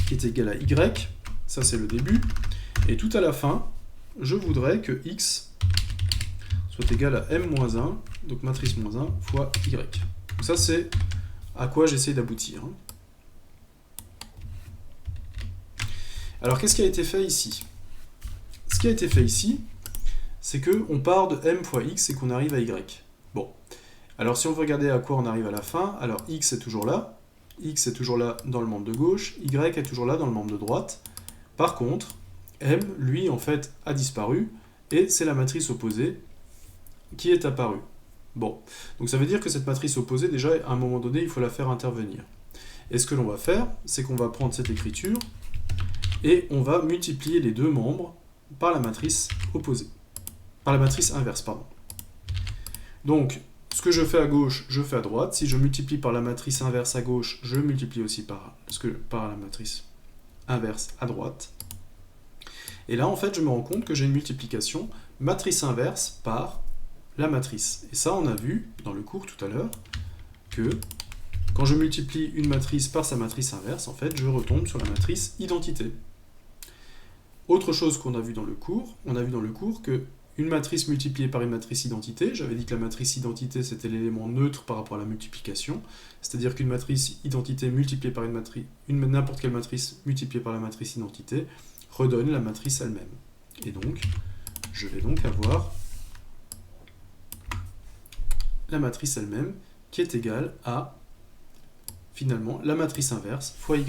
[SPEAKER 1] qui est égal à y. Ça c'est le début. Et tout à la fin, je voudrais que x soit égal à m-1, donc matrice moins 1 fois y. Donc ça c'est à quoi j'essaie d'aboutir. Alors, qu'est-ce qui a été fait ici? Ce qui a été fait ici, c'est qu'on part de m fois x et qu'on arrive à y. Bon, alors si on veut regarder à quoi on arrive à la fin, alors x est toujours là dans le membre de gauche, y est toujours là dans le membre de droite. Par contre, m, lui, en fait, a disparu, et c'est la matrice opposée qui est apparue. Bon, donc ça veut dire que cette matrice opposée, déjà, à un moment donné, il faut la faire intervenir. Et ce que l'on va faire, c'est qu'on va prendre cette écriture, et on va multiplier les deux membres par la matrice opposée. Par la matrice inverse, pardon. Donc, ce que je fais à gauche, je fais à droite. Si je multiplie par la matrice inverse à gauche, je multiplie aussi par la matrice inverse à droite. Et là, en fait, je me rends compte que j'ai une multiplication matrice inverse par la matrice. Et ça, on a vu dans le cours tout à l'heure que quand je multiplie une matrice par sa matrice inverse, en fait, je retombe sur la matrice identité. Autre chose qu'on a vu dans le cours, on a vu dans le cours que une matrice multipliée par une matrice identité, j'avais dit que la matrice identité c'était l'élément neutre par rapport à la multiplication, c'est-à-dire qu'une matrice identité multipliée par n'importe quelle matrice multipliée par la matrice identité redonne la matrice elle-même. Et donc, je vais donc avoir la matrice elle-même qui est égale à, finalement, la matrice inverse fois y.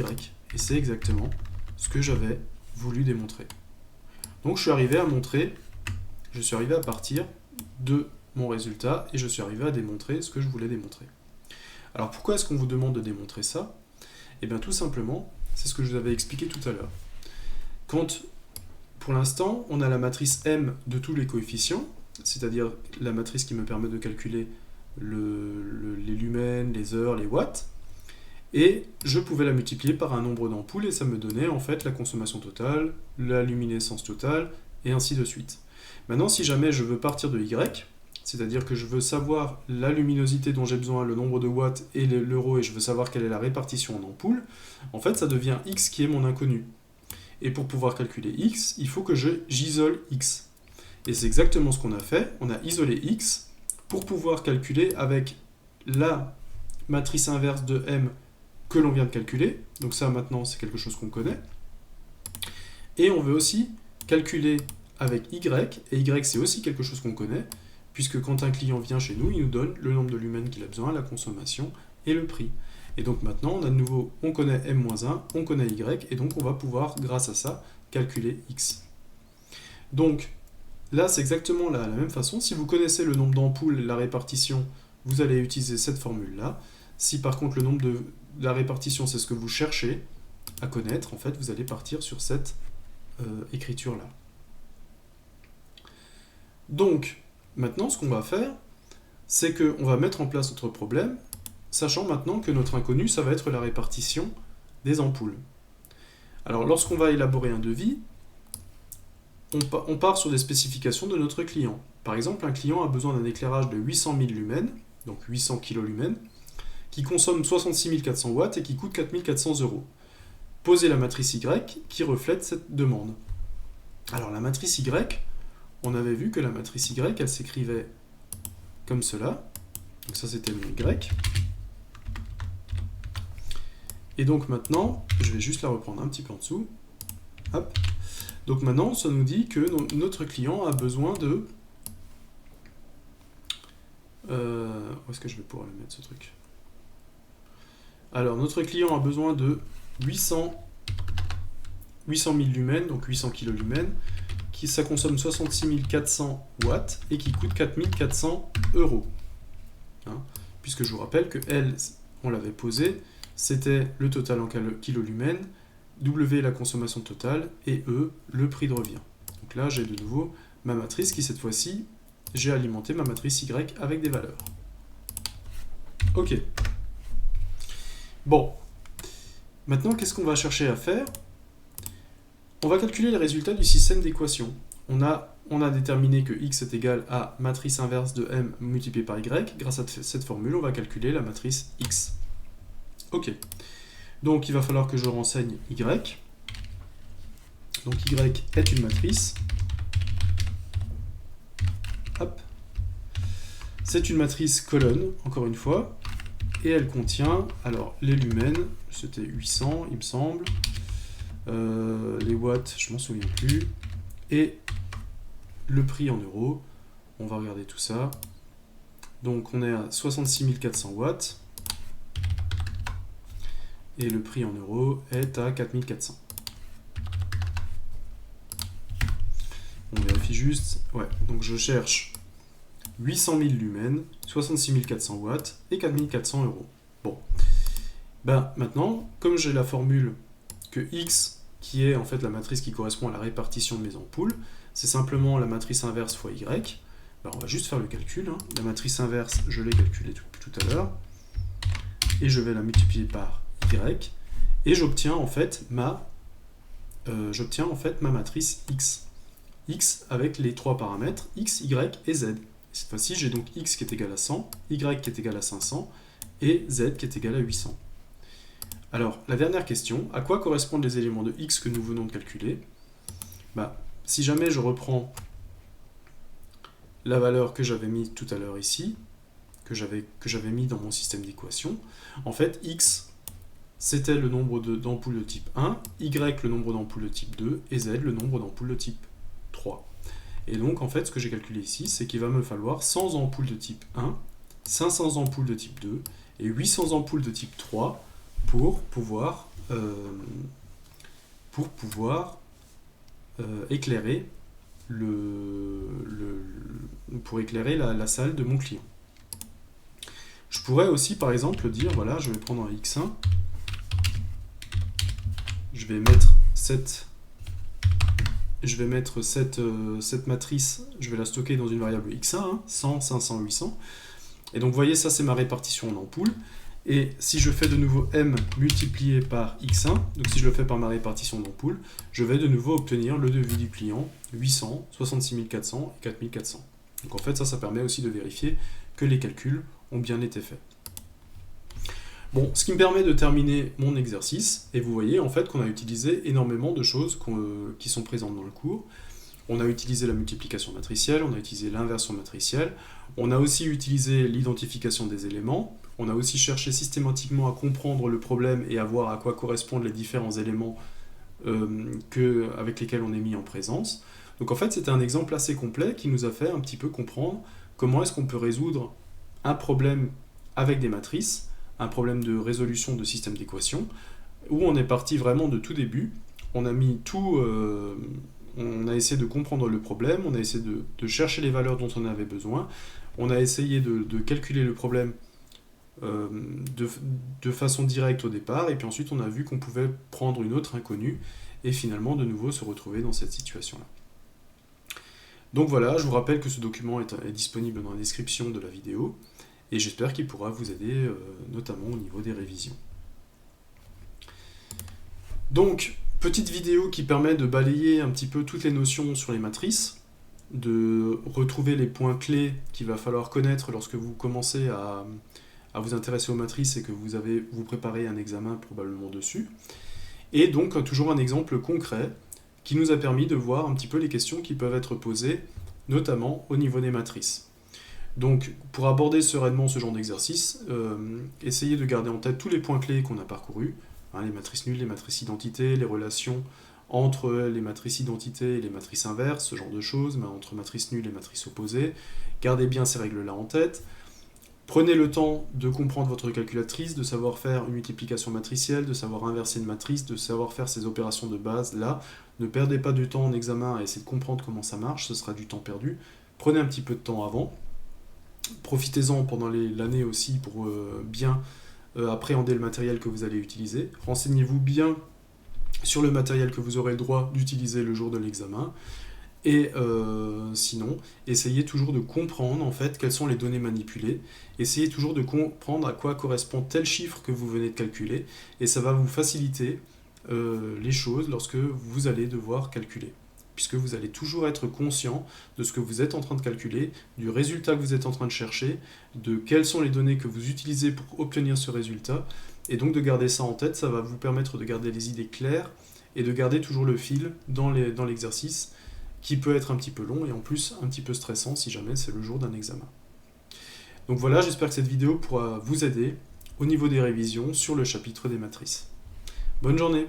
[SPEAKER 1] Et c'est exactement ce que j'avais voulu démontrer. Donc je suis arrivé à partir de mon résultat et je suis arrivé à démontrer ce que je voulais démontrer. Alors pourquoi est-ce qu'on vous demande de démontrer ça? Eh bien tout simplement, c'est ce que je vous avais expliqué tout à l'heure. Quand, pour l'instant, on a la matrice M de tous les coefficients, c'est-à-dire la matrice qui me permet de calculer les lumens, les heures, les watts, et je pouvais la multiplier par un nombre d'ampoules et ça me donnait en fait la consommation totale, la luminescence totale, et ainsi de suite. Maintenant, si jamais je veux partir de Y, c'est-à-dire que je veux savoir la luminosité dont j'ai besoin, le nombre de watts et l'euro, et je veux savoir quelle est la répartition en ampoules, en fait ça devient X qui est mon inconnu. Et pour pouvoir calculer X, il faut que j'isole X. Et c'est exactement ce qu'on a fait, on a isolé X pour pouvoir calculer avec la matrice inverse de M que l'on vient de calculer. Donc ça, maintenant, c'est quelque chose qu'on connaît. Et on veut aussi calculer avec Y, et Y, c'est aussi quelque chose qu'on connaît, puisque quand un client vient chez nous, il nous donne le nombre de lumens qu'il a besoin, la consommation et le prix. Et donc maintenant, on a de nouveau, on connaît M-1, on connaît Y, et donc on va pouvoir, grâce à ça, calculer X. Donc, là, c'est exactement la même façon. Si vous connaissez le nombre d'ampoules, la répartition, vous allez utiliser cette formule-là. Si par contre le nombre de la répartition, c'est ce que vous cherchez à connaître, en fait, vous allez partir sur cette écriture-là. Donc, maintenant, ce qu'on va faire, c'est qu'on va mettre en place notre problème, sachant maintenant que notre inconnu, ça va être la répartition des ampoules. Alors, lorsqu'on va élaborer un devis, on part sur des spécifications de notre client. Par exemple, un client a besoin d'un éclairage de 800 000 lumens, donc 800 kilolumens, qui consomme 66 400 watts et qui coûte 4 400 €. Posez la matrice Y qui reflète cette demande. Alors la matrice Y, on avait vu que la matrice Y, elle s'écrivait comme cela. Donc ça, c'était le Y. Et donc maintenant, je vais juste la reprendre un petit peu en dessous. Hop. Donc maintenant, ça nous dit que notre client a besoin de... où est-ce que je vais pouvoir le mettre, ce truc? Alors, notre client a besoin de 800 000 lumens, donc 800 kilolumens, ça consomme 66 400 watts et qui coûte 4 400 €. Hein, puisque je vous rappelle que L, on l'avait posé, c'était le total en kilolumens, W la consommation totale et E le prix de revient. Donc là, j'ai de nouveau ma matrice qui, cette fois-ci, j'ai alimenté ma matrice Y avec des valeurs. Ok. Bon. Maintenant, qu'est-ce qu'on va chercher à faire? On va calculer les résultats du système d'équations. On a déterminé que X est égal à matrice inverse de M multiplié par Y. Grâce à cette formule, on va calculer la matrice X. Ok. Donc, il va falloir que je renseigne Y. Donc, Y est une matrice. Hop. C'est une matrice colonne, encore une fois. Et elle contient, alors, les lumens, c'était 800, il me semble. Les watts, je m'en souviens plus. Et le prix en euros. On va regarder tout ça. Donc, on est à 66 400 watts. Et le prix en euros est à 4 400. On vérifie juste. Ouais, donc je cherche 800 000 lumens, 66 400 watts et 4 400 €. Bon. Ben, maintenant, comme j'ai la formule que X, qui est en fait la matrice qui correspond à la répartition de mes ampoules, c'est simplement la matrice inverse fois Y. Ben, on va juste faire le calcul. Hein. La matrice inverse, je l'ai calculée tout à l'heure. Et je vais la multiplier par Y, et j'obtiens en fait ma matrice X. X avec les trois paramètres X, Y et Z. Cette fois-ci, j'ai donc X qui est égal à 100, Y qui est égal à 500, et Z qui est égal à 800. Alors, la dernière question, à quoi correspondent les éléments de X que nous venons de calculer? Bah, si jamais je reprends la valeur que j'avais mise tout à l'heure ici, que j'avais mis dans mon système d'équation, en fait, X, c'était le nombre d'ampoules de type 1, Y le nombre d'ampoules de type 2, et Z le nombre d'ampoules de type 3. Et donc, en fait, ce que j'ai calculé ici, c'est qu'il va me falloir 100 ampoules de type 1, 500 ampoules de type 2, et 800 ampoules de type 3 pour pouvoir éclairer la salle de mon client. Je pourrais aussi, par exemple, dire, voilà, je vais prendre un X1, je vais mettre cette matrice, je vais la stocker dans une variable X1, hein, 100, 500, 800. Et donc, vous voyez, ça, c'est ma répartition en ampoules. Et si je fais de nouveau M multiplié par X1, donc si je le fais par ma répartition d'ampoules, je vais de nouveau obtenir le devis du client, 800, 66 400 et 4 400. Donc en fait, ça permet aussi de vérifier que les calculs ont bien été faits. Bon, ce qui me permet de terminer mon exercice, et vous voyez en fait qu'on a utilisé énormément de choses qui sont présentes dans le cours. On a utilisé la multiplication matricielle, on a utilisé l'inversion matricielle, on a aussi utilisé l'identification des éléments, on a aussi cherché systématiquement à comprendre le problème et à voir à quoi correspondent les différents éléments avec lesquels on est mis en présence. Donc en fait, c'était un exemple assez complet qui nous a fait un petit peu comprendre comment est-ce qu'on peut résoudre un problème avec des matrices, un problème de résolution de système d'équations, où on est parti vraiment de tout début. On a mis tout, on a essayé de comprendre le problème, on a essayé de chercher les valeurs dont on avait besoin, on a essayé de calculer le problème de façon directe au départ, et puis ensuite on a vu qu'on pouvait prendre une autre inconnue, et finalement de nouveau se retrouver dans cette situation-là. Donc voilà, je vous rappelle que ce document est disponible dans la description de la vidéo, et j'espère qu'il pourra vous aider, notamment au niveau des révisions. Donc, petite vidéo qui permet de balayer un petit peu toutes les notions sur les matrices, de retrouver les points clés qu'il va falloir connaître lorsque vous commencez à vous intéresser aux matrices et que vous préparez un examen probablement dessus. Et donc, toujours un exemple concret qui nous a permis de voir un petit peu les questions qui peuvent être posées, notamment au niveau des matrices. Donc, pour aborder sereinement ce genre d'exercice, essayez de garder en tête tous les points clés qu'on a parcourus, les matrices nulles, les matrices identités, les relations entre les matrices identités et les matrices inverses, ce genre de choses, mais entre matrices nulles et matrices opposées. Gardez bien ces règles-là en tête. Prenez le temps de comprendre votre calculatrice, de savoir faire une multiplication matricielle, de savoir inverser une matrice, de savoir faire ces opérations de base là. Ne perdez pas du temps en examen à essayer de comprendre comment ça marche, ce sera du temps perdu. Prenez un petit peu de temps avant. Profitez-en pendant l'année aussi pour bien appréhender le matériel que vous allez utiliser. Renseignez-vous bien sur le matériel que vous aurez le droit d'utiliser le jour de l'examen. Et sinon, essayez toujours de comprendre en fait quelles sont les données manipulées. Essayez toujours de comprendre à quoi correspond tel chiffre que vous venez de calculer. Et ça va vous faciliter les choses lorsque vous allez devoir calculer. Puisque vous allez toujours être conscient de ce que vous êtes en train de calculer, du résultat que vous êtes en train de chercher, de quelles sont les données que vous utilisez pour obtenir ce résultat. Et donc de garder ça en tête, ça va vous permettre de garder les idées claires et de garder toujours le fil dans l'exercice, qui peut être un petit peu long et en plus un petit peu stressant si jamais c'est le jour d'un examen. Donc voilà, j'espère que cette vidéo pourra vous aider au niveau des révisions sur le chapitre des matrices. Bonne journée!